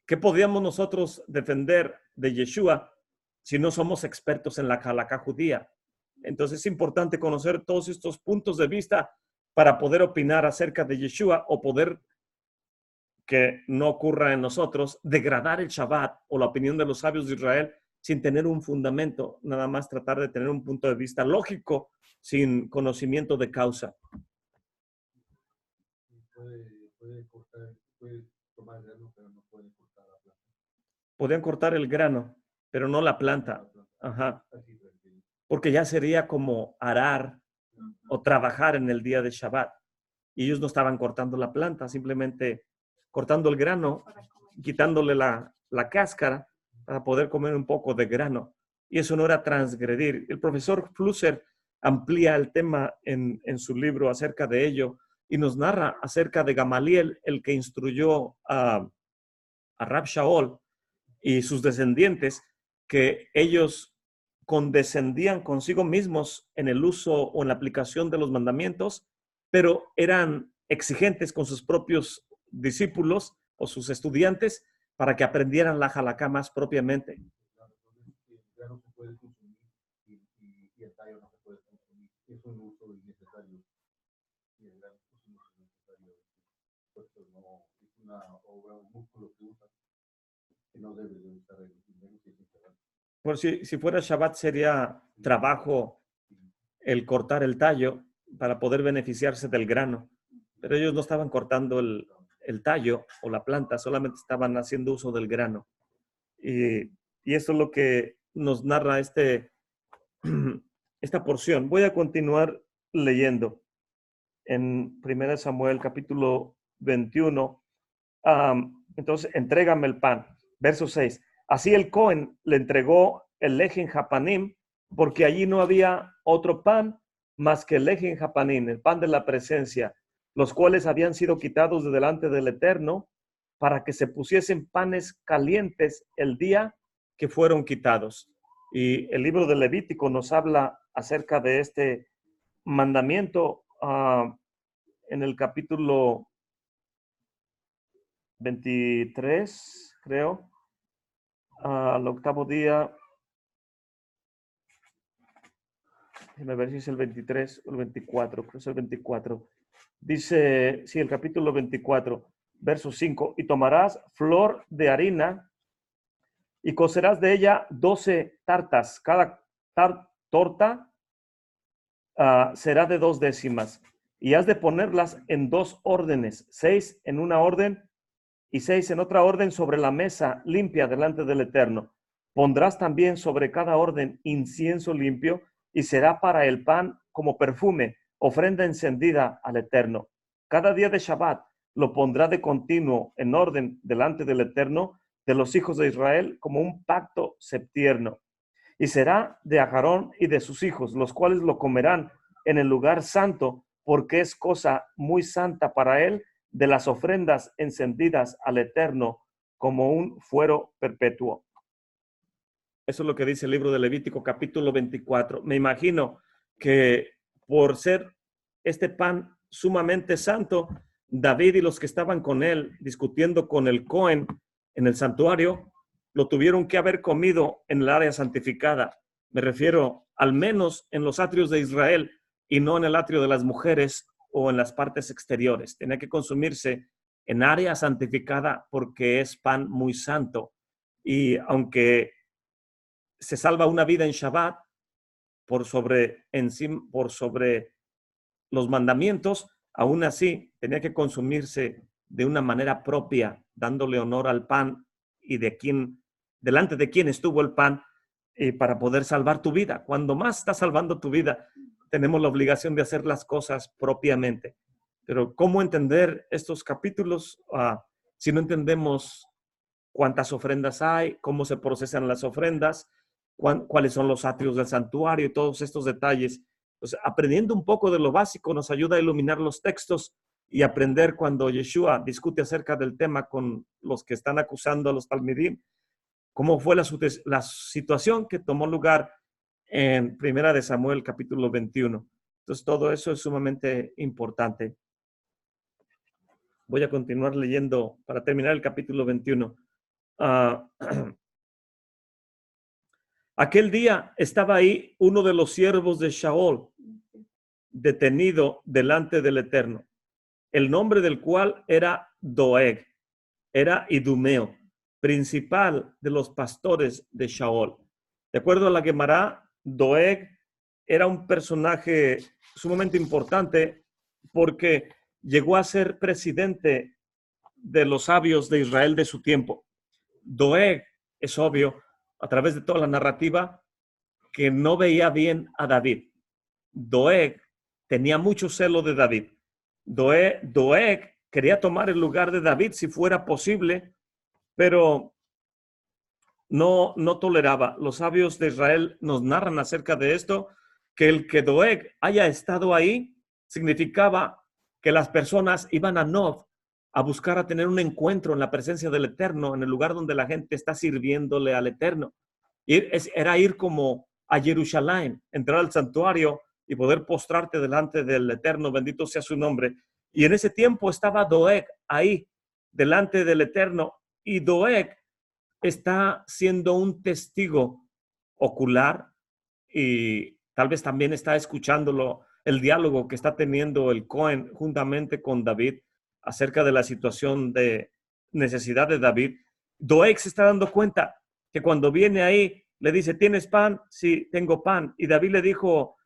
¿Qué podríamos nosotros defender de Yeshua si no somos expertos en la halakha judía? Entonces es importante conocer todos estos puntos de vista para poder opinar acerca de Yeshua o poder que no ocurra en nosotros degradar el Shabbat o la opinión de los sabios de Israel sin tener un fundamento, nada más tratar de tener un punto de vista lógico sin conocimiento de causa. Puede tomar grano, pero no puede cortar la planta. Podían cortar el grano, pero no la planta. Ajá. Porque ya sería como arar o trabajar en el día de Shabbat. Y ellos no estaban cortando la planta, simplemente cortando el grano, quitándole la cáscara para poder comer un poco de grano. Y eso no era transgredir. El profesor Flusser amplía el tema en su libro acerca de ello y nos narra acerca de Gamaliel, el que instruyó a Rab Shaul y sus descendientes, que ellos condescendían consigo mismos en el uso o en la aplicación de los mandamientos, pero eran exigentes con sus propios discípulos o sus estudiantes para que aprendieran la halakha más propiamente. El grano se puede consumir y el tallo no se puede consumir. Es un uso innecesario. Y el grano es un uso innecesario. Pues no, es una obra, un músculo que usa que no debe de usar el dinero que es Shabbat. Por si fuera Shabbat sería trabajo el cortar el tallo para poder beneficiarse del grano. Pero ellos no estaban cortando el tallo o la planta, solamente estaban haciendo uso del grano. Y esto es lo que nos narra esta porción. Voy a continuar leyendo en 1 Samuel capítulo 21. Entonces, entrégame el pan. Verso 6. Así el Cohen le entregó el lejen japanim, porque allí no había otro pan más que el lejen japanim, el pan de la presencia, los cuales habían sido quitados de delante del Eterno, para que se pusiesen panes calientes el día que fueron quitados. Y el libro de Levítico nos habla acerca de este mandamiento en el capítulo 23, creo, al octavo día. Déjame ver si es el 23 o el 24, creo que es el 24. Dice, sí, el capítulo 24, verso 5, y tomarás flor de harina y cocerás de ella 12 tartas. Cada torta será de 2 décimas. Y has de ponerlas en 2 órdenes, 6 en una orden y 6 en otra orden sobre la mesa limpia delante del Eterno. Pondrás también sobre cada orden incienso limpio y será para el pan como perfume, ofrenda encendida al Eterno. Cada día de Shabbat lo pondrá de continuo en orden delante del Eterno de los hijos de Israel como un pacto septierno. Y será de Aarón y de sus hijos, los cuales lo comerán en el lugar santo, porque es cosa muy santa para él, de las ofrendas encendidas al Eterno como un fuero perpetuo. Eso es lo que dice el libro de Levítico, capítulo 24. Me imagino que por ser este pan sumamente santo, David y los que estaban con él discutiendo con el Cohen en el santuario, lo tuvieron que haber comido en el área santificada. Me refiero al menos en los atrios de Israel y no en el atrio de las mujeres o en las partes exteriores. Tenía que consumirse en área santificada porque es pan muy santo. Y aunque se salva una vida en Shabbat por sobre los mandamientos, aún así tenía que consumirse de una manera propia, dándole honor al pan y delante de quien estuvo el pan, para poder salvar tu vida. Cuando más estás salvando tu vida, tenemos la obligación de hacer las cosas propiamente. Pero ¿cómo entender estos capítulos si no entendemos cuántas ofrendas hay, cómo se procesan las ofrendas, cuáles son los atrios del santuario y todos estos detalles? Pues aprendiendo un poco de lo básico nos ayuda a iluminar los textos y aprender cuando Yeshua discute acerca del tema con los que están acusando a los talmidim, cómo fue la situación que tomó lugar en Primera de Samuel, capítulo 21. Entonces, todo eso es sumamente importante. Voy a continuar leyendo para terminar el capítulo 21. Aquel día estaba ahí uno de los siervos de Shaol, detenido delante del Eterno, el nombre del cual era Doeg, era idumeo, principal de los pastores de Shaol. De acuerdo a la Gemara, Doeg era un personaje sumamente importante porque llegó a ser presidente de los sabios de Israel de su tiempo. Doeg, es obvio, a través de toda la narrativa, que no veía bien a David. Doeg tenía mucho celo de David. Doeg quería tomar el lugar de David si fuera posible, pero no toleraba. Los sabios de Israel nos narran acerca de esto, que el que Doeg haya estado ahí significaba que las personas iban a Nob a buscar a tener un encuentro en la presencia del Eterno, en el lugar donde la gente está sirviéndole al Eterno. Era ir como a Jerusalén, entrar al santuario y poder postrarte delante del Eterno, bendito sea su nombre. Y en ese tiempo estaba Doeg ahí, delante del Eterno, y Doeg está siendo un testigo ocular y tal vez también está escuchándolo el diálogo que está teniendo el Cohen juntamente con David acerca de la situación de necesidad de David. Doeg se está dando cuenta que cuando viene ahí le dice, ¿tienes pan? Sí, tengo pan. Y David le dijo,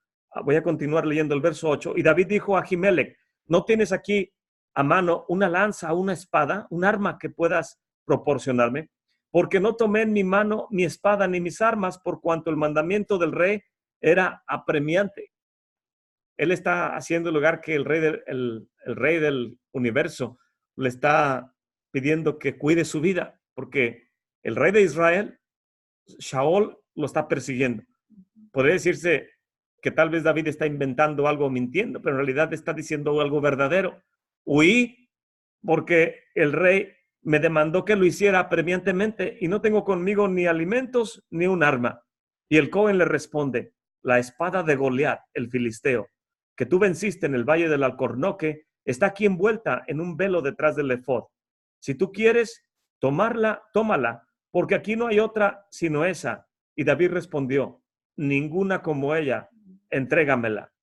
voy a continuar leyendo el verso 8, y David dijo a Ahimelech, ¿no tienes aquí a mano una lanza, una espada, un arma que puedas proporcionarme? Porque no tomé en mi mano mi espada ni mis armas, por cuanto el mandamiento del rey era apremiante. Él está haciendo lugar que el rey del universo le está pidiendo que cuide su vida, porque el rey de Israel, Shaol, lo está persiguiendo. Podría decirse que tal vez David está inventando algo, mintiendo, pero en realidad está diciendo algo verdadero. Huí porque el rey me demandó que lo hiciera apremiantemente y no tengo conmigo ni alimentos ni un arma. Y el Cohen le responde, la espada de Goliat, el filisteo, que tú venciste en el valle del Alcornoque, está aquí envuelta en un velo detrás del efod. Si tú quieres tomarla, tómala, porque aquí no hay otra sino esa. Y David respondió, ninguna como ella, entrégamela.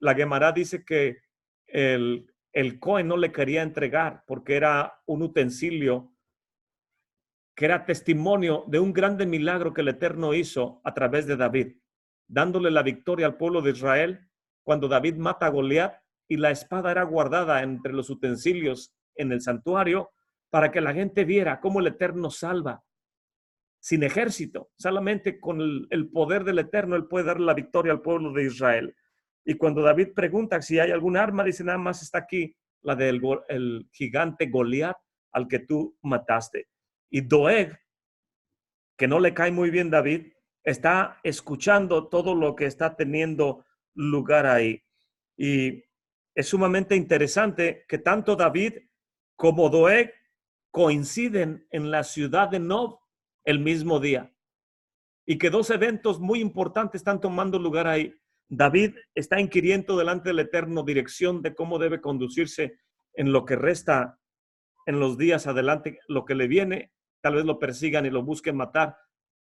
La Gemara dice que el Cohen no le quería entregar porque era un utensilio que era testimonio de un grande milagro que el Eterno hizo a través de David, dándole la victoria al pueblo de Israel cuando David mata a Goliat, y la espada era guardada entre los utensilios en el santuario para que la gente viera cómo el Eterno salva. Sin ejército, solamente con el poder del Eterno, él puede dar la victoria al pueblo de Israel. Y cuando David pregunta si hay algún arma, dice, nada más está aquí la del el gigante Goliat al que tú mataste. Y Doeg, que no le cae muy bien David, está escuchando todo lo que está teniendo lugar ahí. Y es sumamente interesante que tanto David como Doeg coinciden en la ciudad de Nob el mismo día, y que dos eventos muy importantes están tomando lugar ahí. David está inquiriendo delante del Eterno dirección de cómo debe conducirse en lo que resta en los días adelante, lo que le viene. Tal vez lo persigan y lo busquen matar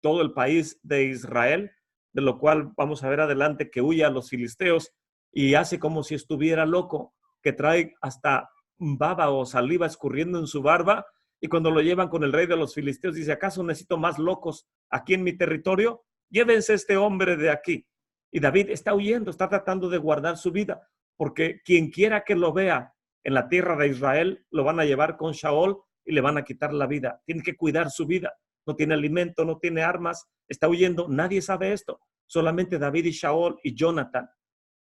todo el país de Israel, de lo cual vamos a ver adelante que huye a los filisteos y hace como si estuviera loco, que trae hasta baba o saliva escurriendo en su barba, y cuando lo llevan con el rey de los filisteos dice, ¿acaso necesito más locos aquí en mi territorio? Llévense este hombre de aquí. Y David está huyendo, está tratando de guardar su vida, porque quien quiera que lo vea en la tierra de Israel, lo van a llevar con Shaol y le van a quitar la vida. Tiene que cuidar su vida. No tiene alimento, no tiene armas, está huyendo. Nadie sabe esto. Solamente David y Shaol y Jonathan.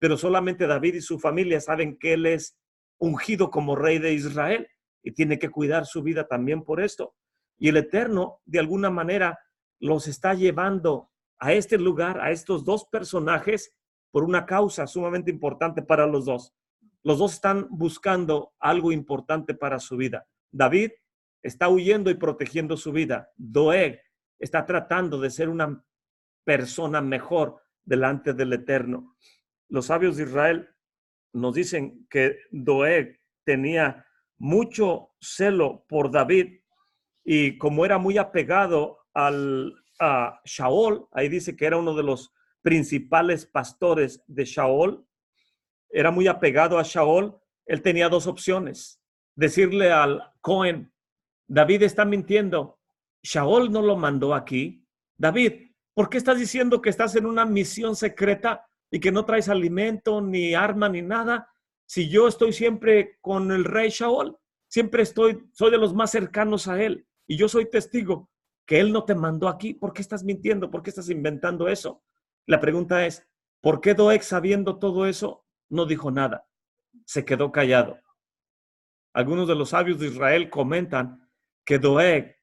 Pero solamente David y su familia saben que él es ungido como rey de Israel y tiene que cuidar su vida también por esto. Y el Eterno, de alguna manera, los está llevando a este lugar, a estos dos personajes, por una causa sumamente importante para los dos. Los dos están buscando algo importante para su vida. David está huyendo y protegiendo su vida. Doeg está tratando de ser una persona mejor delante del Eterno. Los sabios de Israel nos dicen que Doeg tenía mucho celo por David y como era muy apegado a Shaol, ahí dice que era uno de los principales pastores de Shaol, era muy apegado a Shaol, él tenía dos opciones. Decirle al Cohen, David está mintiendo, Shaol no lo mandó aquí. David, ¿por qué estás diciendo que estás en una misión secreta y que no traes alimento, ni arma, ni nada? Si yo estoy siempre con el rey Shaol, siempre soy de los más cercanos a él y yo soy testigo que él no te mandó aquí. ¿Por qué estás mintiendo? ¿Por qué estás inventando eso? La pregunta es, ¿por qué Doeg, sabiendo todo eso, no dijo nada? Se quedó callado. Algunos de los sabios de Israel comentan que Doeg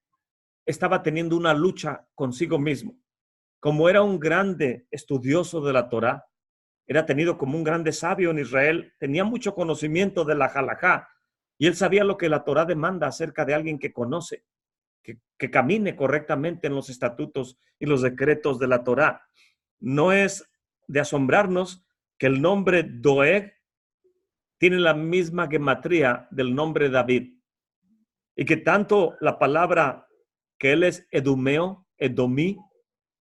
estaba teniendo una lucha consigo mismo. Como era un grande estudioso de la Torá, era tenido como un grande sabio en Israel, tenía mucho conocimiento de la halajá y él sabía lo que la Torá demanda acerca de alguien que conoce, que camine correctamente en los estatutos y los decretos de la Torá. No es de asombrarnos que el nombre Doeg tiene la misma gematría del nombre David y que tanto la palabra que él es edumeo, edomí,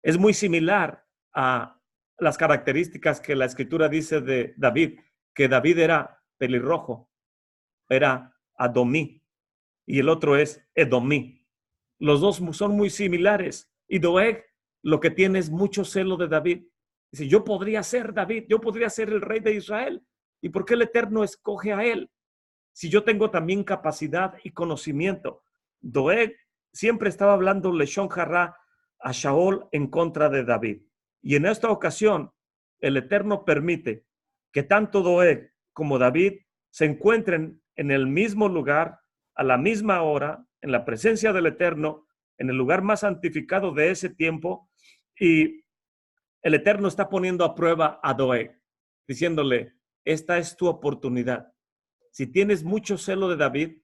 es muy similar a las características que la escritura dice de David, que David era pelirrojo, era adomí, y el otro es edomí. Los dos son muy similares. Y Doeg lo que tiene es mucho celo de David. Dice, yo podría ser David, yo podría ser el rey de Israel. ¿Y por qué el Eterno escoge a él? Si yo tengo también capacidad y conocimiento. Doeg siempre estaba hablando Leshon Hará a Shaol en contra de David. Y en esta ocasión, el Eterno permite que tanto Doeg como David se encuentren en el mismo lugar, a la misma hora, en la presencia del Eterno, en el lugar más santificado de ese tiempo, y el Eterno está poniendo a prueba a Doeg, diciéndole, esta es tu oportunidad. Si tienes mucho celo de David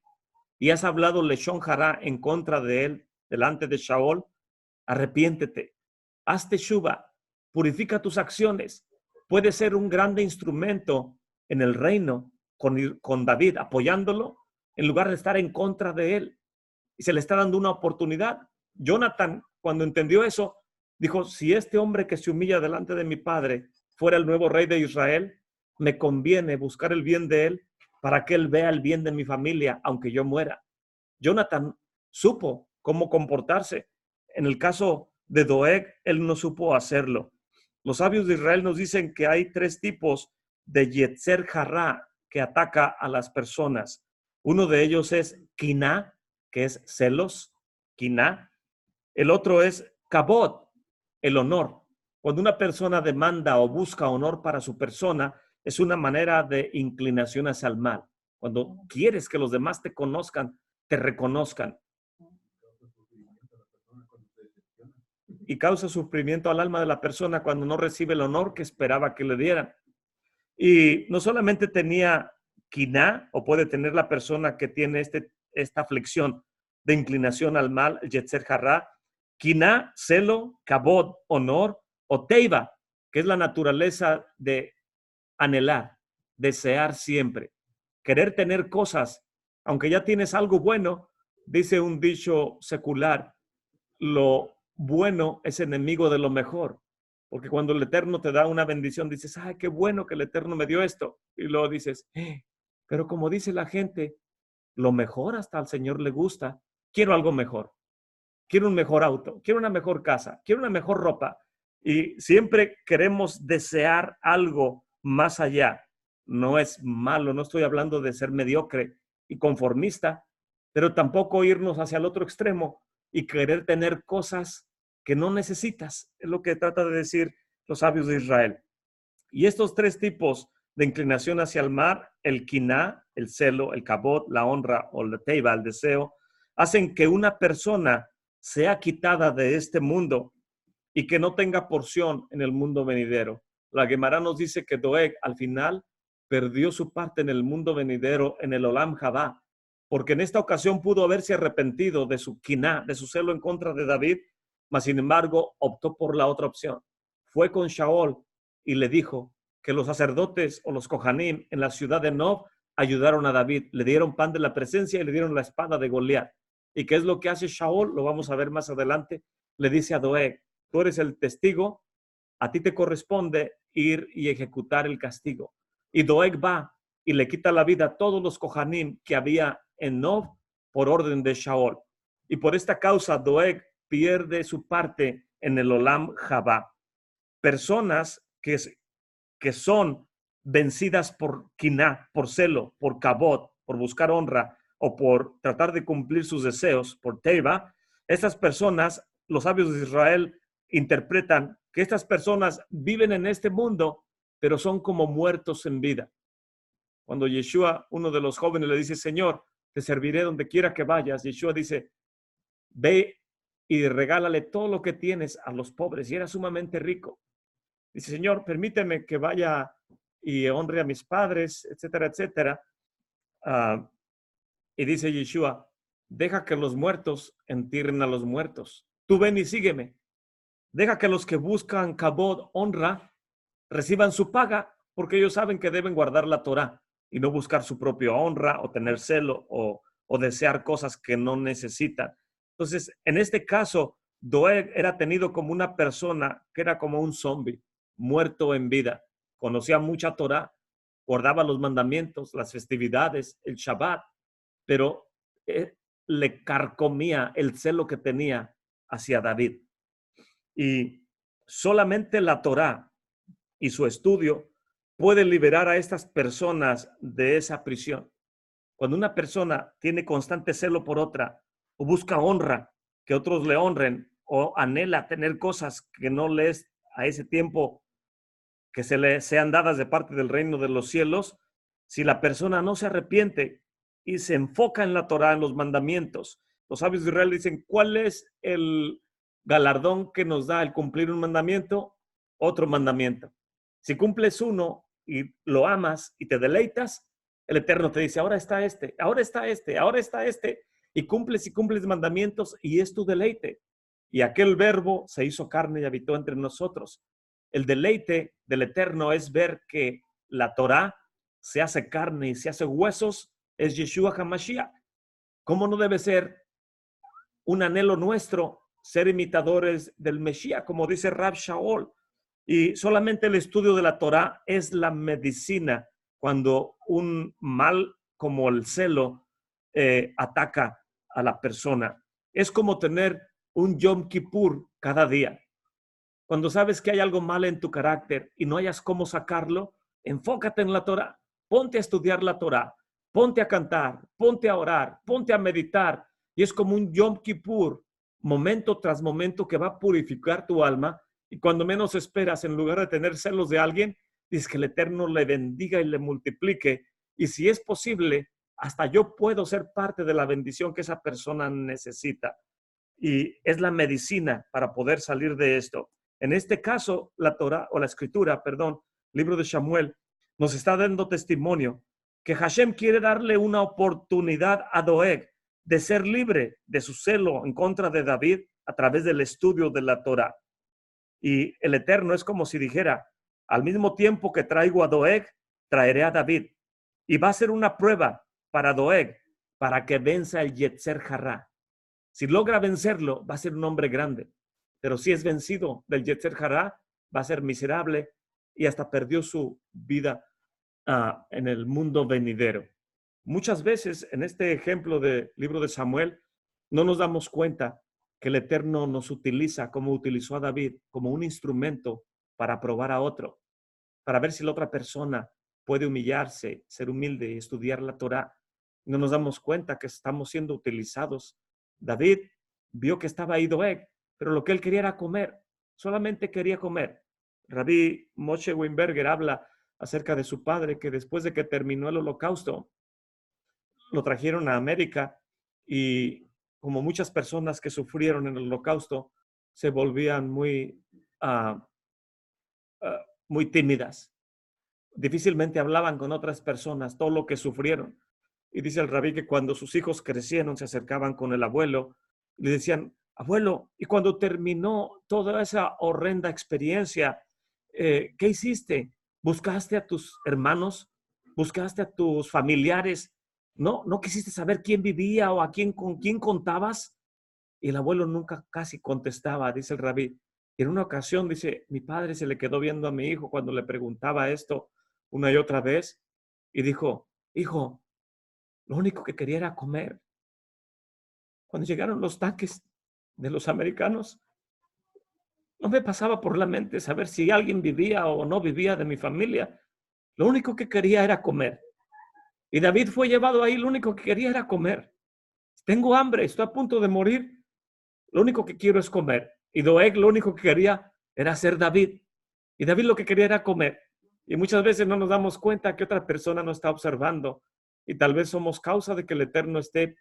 y has hablado Leshon Hará en contra de él, delante de Shaol, arrepiéntete, haz teshuva, purifica tus acciones. Puedes ser un grande instrumento en el reino con David, apoyándolo, en lugar de estar en contra de él. Y se le está dando una oportunidad. Jonathan, cuando entendió eso, dijo, si este hombre que se humilla delante de mi padre fuera el nuevo rey de Israel, me conviene buscar el bien de él para que él vea el bien de mi familia, aunque yo muera. Jonathan supo cómo comportarse. En el caso de Doeg, él no supo hacerlo. Los sabios de Israel nos dicen que hay tres tipos de Yetzer Hará que ataca a las personas. Uno de ellos es Kiná, que es celos, Kiná. El otro es Kabod, el honor. Cuando una persona demanda o busca honor para su persona, es una manera de inclinación hacia el mal. Cuando quieres que los demás te conozcan, te reconozcan. Y causa sufrimiento al alma de la persona cuando no recibe el honor que esperaba que le dieran. Y no solamente tenía quiná, o puede tener la persona que tiene esta aflicción de inclinación al mal, Yetzer Hará, quiná, celo, kabod, honor, o teiva, que es la naturaleza de anhelar, desear siempre, querer tener cosas, aunque ya tienes algo bueno, dice un dicho secular, lo bueno es enemigo de lo mejor. Porque cuando el Eterno te da una bendición, dices, ay, qué bueno que el Eterno me dio esto. Y luego dices, pero como dice la gente, lo mejor hasta al Señor le gusta. Quiero algo mejor. Quiero un mejor auto. Quiero una mejor casa. Quiero una mejor ropa. Y siempre queremos desear algo más allá. No es malo. No estoy hablando de ser mediocre y conformista, pero tampoco irnos hacia el otro extremo y querer tener cosas que no necesitas. Es lo que trata de decir los sabios de Israel. Y estos tres tipos de inclinación hacia el mar, el quiná, el celo, el kabod, la honra, o la teiva, el deseo, hacen que una persona sea quitada de este mundo y que no tenga porción en el mundo venidero. La Gemara nos dice que Doeg al final perdió su parte en el mundo venidero, en el Olam Jabá, porque en esta ocasión pudo haberse arrepentido de su quiná, de su celo en contra de David, mas sin embargo optó por la otra opción. Fue con Shaol y le dijo que los sacerdotes o los Kohanim en la ciudad de Nob ayudaron a David, le dieron pan de la presencia y le dieron la espada de Goliat. ¿Y qué es lo que hace Shaol? Lo vamos a ver más adelante. Le dice a Doeg, tú eres el testigo, a ti te corresponde ir y ejecutar el castigo. Y Doeg va y le quita la vida a todos los Kohanim que había en Nob por orden de Shaol. Y por esta causa Doeg pierde su parte en el Olam Jabá. Personas que son vencidas por quiná, por celo, por kabod, por buscar honra o por tratar de cumplir sus deseos, por teiva, estas personas, los sabios de Israel interpretan que estas personas viven en este mundo, pero son como muertos en vida. Cuando Yeshua, uno de los jóvenes, le dice, Señor, te serviré donde quiera que vayas, Yeshua dice, ve y regálale todo lo que tienes a los pobres. Y era sumamente rico. Dice, Señor, permíteme que vaya y honre a mis padres, etcétera, etcétera. Y dice Yeshua, deja que los muertos entierren a los muertos. Tú ven y sígueme. Deja que los que buscan kabod, honra, reciban su paga, porque ellos saben que deben guardar la Torá y no buscar su propia honra o tener celo o desear cosas que no necesitan. Entonces, en este caso, Doeg era tenido como una persona que era como un zombie, muerto en vida. Conocía mucha Torá, guardaba los mandamientos, las festividades, el Shabbat, pero le carcomía el celo que tenía hacia David. Y solamente la Torá y su estudio puede liberar a estas personas de esa prisión. Cuando una persona tiene constante celo por otra o busca honra, que otros le honren, o anhela tener cosas que no le es a ese tiempo que se le sean dadas de parte del reino de los cielos, si la persona no se arrepiente y se enfoca en la Torá, en los mandamientos, los sabios de Israel dicen, ¿cuál es el galardón que nos da el cumplir un mandamiento? Otro mandamiento. Si cumples uno y lo amas y te deleitas, el Eterno te dice, ahora está este, ahora está este, ahora está este, y cumples mandamientos y es tu deleite. Y aquel verbo se hizo carne y habitó entre nosotros. El deleite del Eterno es ver que la Torá se hace carne y se hace huesos, es Yeshua HaMashiach. ¿Cómo no debe ser un anhelo nuestro ser imitadores del Mesías, como dice Rab Shaol? Y solamente el estudio de la Torá es la medicina cuando un mal como el celo ataca a la persona. Es como tener un Yom Kippur cada día. Cuando sabes que hay algo mal en tu carácter y no hayas cómo sacarlo, enfócate en la Torá, ponte a estudiar la Torá, ponte a cantar, ponte a orar, ponte a meditar. Y es como un Yom Kippur, momento tras momento, que va a purificar tu alma. Y cuando menos esperas, en lugar de tener celos de alguien, dices que el Eterno le bendiga y le multiplique. Y si es posible, hasta yo puedo ser parte de la bendición que esa persona necesita. Y es la medicina para poder salir de esto. En este caso, la Torah o la escritura, perdón, libro de Samuel, nos está dando testimonio que Hashem quiere darle una oportunidad a Doeg de ser libre de su celo en contra de David a través del estudio de la Torah. Y el Eterno es como si dijera, al mismo tiempo que traigo a Doeg, traeré a David. Y va a ser una prueba para Doeg para que venza el Yetzer Hará. Si logra vencerlo, va a ser un hombre grande. Pero si es vencido del Yetzer Hará, va a ser miserable y hasta perdió su vida en el mundo venidero. Muchas veces en este ejemplo del libro de Samuel, no nos damos cuenta que el Eterno nos utiliza como utilizó a David, como un instrumento para probar a otro, para ver si la otra persona puede humillarse, ser humilde y estudiar la Torá. No nos damos cuenta que estamos siendo utilizados. David vio que estaba ahí Doeg, pero lo que él quería era comer, solamente quería comer. Rabí Moshe Weinberger habla acerca de su padre, que después de que terminó el holocausto, lo trajeron a América y como muchas personas que sufrieron en el holocausto, se volvían muy tímidas. difícilmente hablaban con otras personas, todo lo que sufrieron. Y dice el rabí que cuando sus hijos crecieron, se acercaban con el abuelo, le decían, abuelo, y cuando terminó toda esa horrenda experiencia, ¿qué hiciste? ¿Buscaste a tus hermanos? ¿Buscaste a tus familiares? ¿No quisiste saber quién vivía o con quién contabas? Y el abuelo nunca casi contestaba, dice el rabí. Y en una ocasión, dice, mi padre se le quedó viendo a mi hijo cuando le preguntaba esto una y otra vez y dijo, hijo, lo único que quería era comer. Cuando llegaron los tanques de los americanos, no me pasaba por la mente saber si alguien vivía o no vivía de mi familia. Lo único que quería era comer. Y David fue llevado ahí, lo único que quería era comer. Tengo hambre, estoy a punto de morir. Lo único que quiero es comer. Y Doeg lo único que quería era ser David. Y David lo que quería era comer. Y muchas veces no nos damos cuenta que otra persona nos está observando. Y tal vez somos causa de que el Eterno esté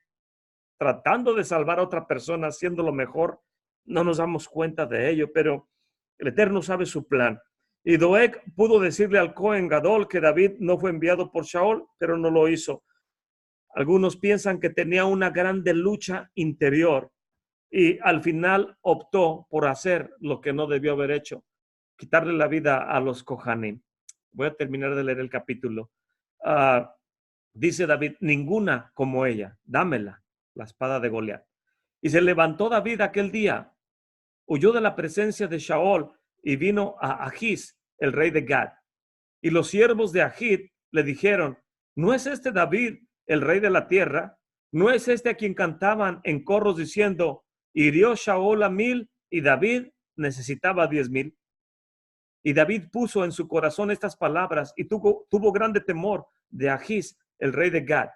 tratando de salvar a otra persona, haciendo lo mejor. No nos damos cuenta de ello, pero el Eterno sabe su plan. Y Doeg pudo decirle al Cohen Gadol que David no fue enviado por Shaol, pero no lo hizo. Algunos piensan que tenía una grande lucha interior y al final optó por hacer lo que no debió haber hecho, quitarle la vida a los Kohanim. Voy a terminar de leer el capítulo. Dice David, ninguna como ella, dámela, la espada de Goliat. Y se levantó David aquel día, huyó de la presencia de Shaol y vino a Agis, el rey de Gad. Y los siervos de Agit le dijeron, ¿no es este David el rey de la tierra? ¿No es este a quien cantaban en corros diciendo, hirió Shaol a 1000 y David necesitaba 10,000? Y David puso en su corazón estas palabras y tuvo grande temor de Agis, el rey de Gad.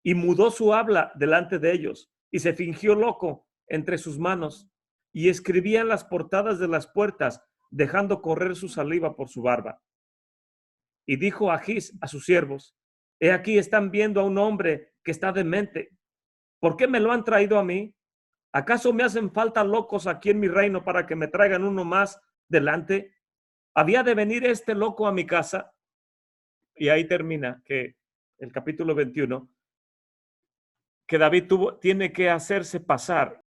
Y mudó su habla delante de ellos y se fingió loco entre sus manos y escribía en las portadas de las puertas, dejando correr su saliva por su barba. Y dijo Agis a sus siervos, he aquí están viendo a un hombre que está demente. ¿Por qué me lo han traído a mí? ¿Acaso me hacen falta locos aquí en mi reino para que me traigan uno más delante? ¿Había de venir este loco a mi casa? Y ahí termina que el capítulo 21, que David tiene que hacerse pasar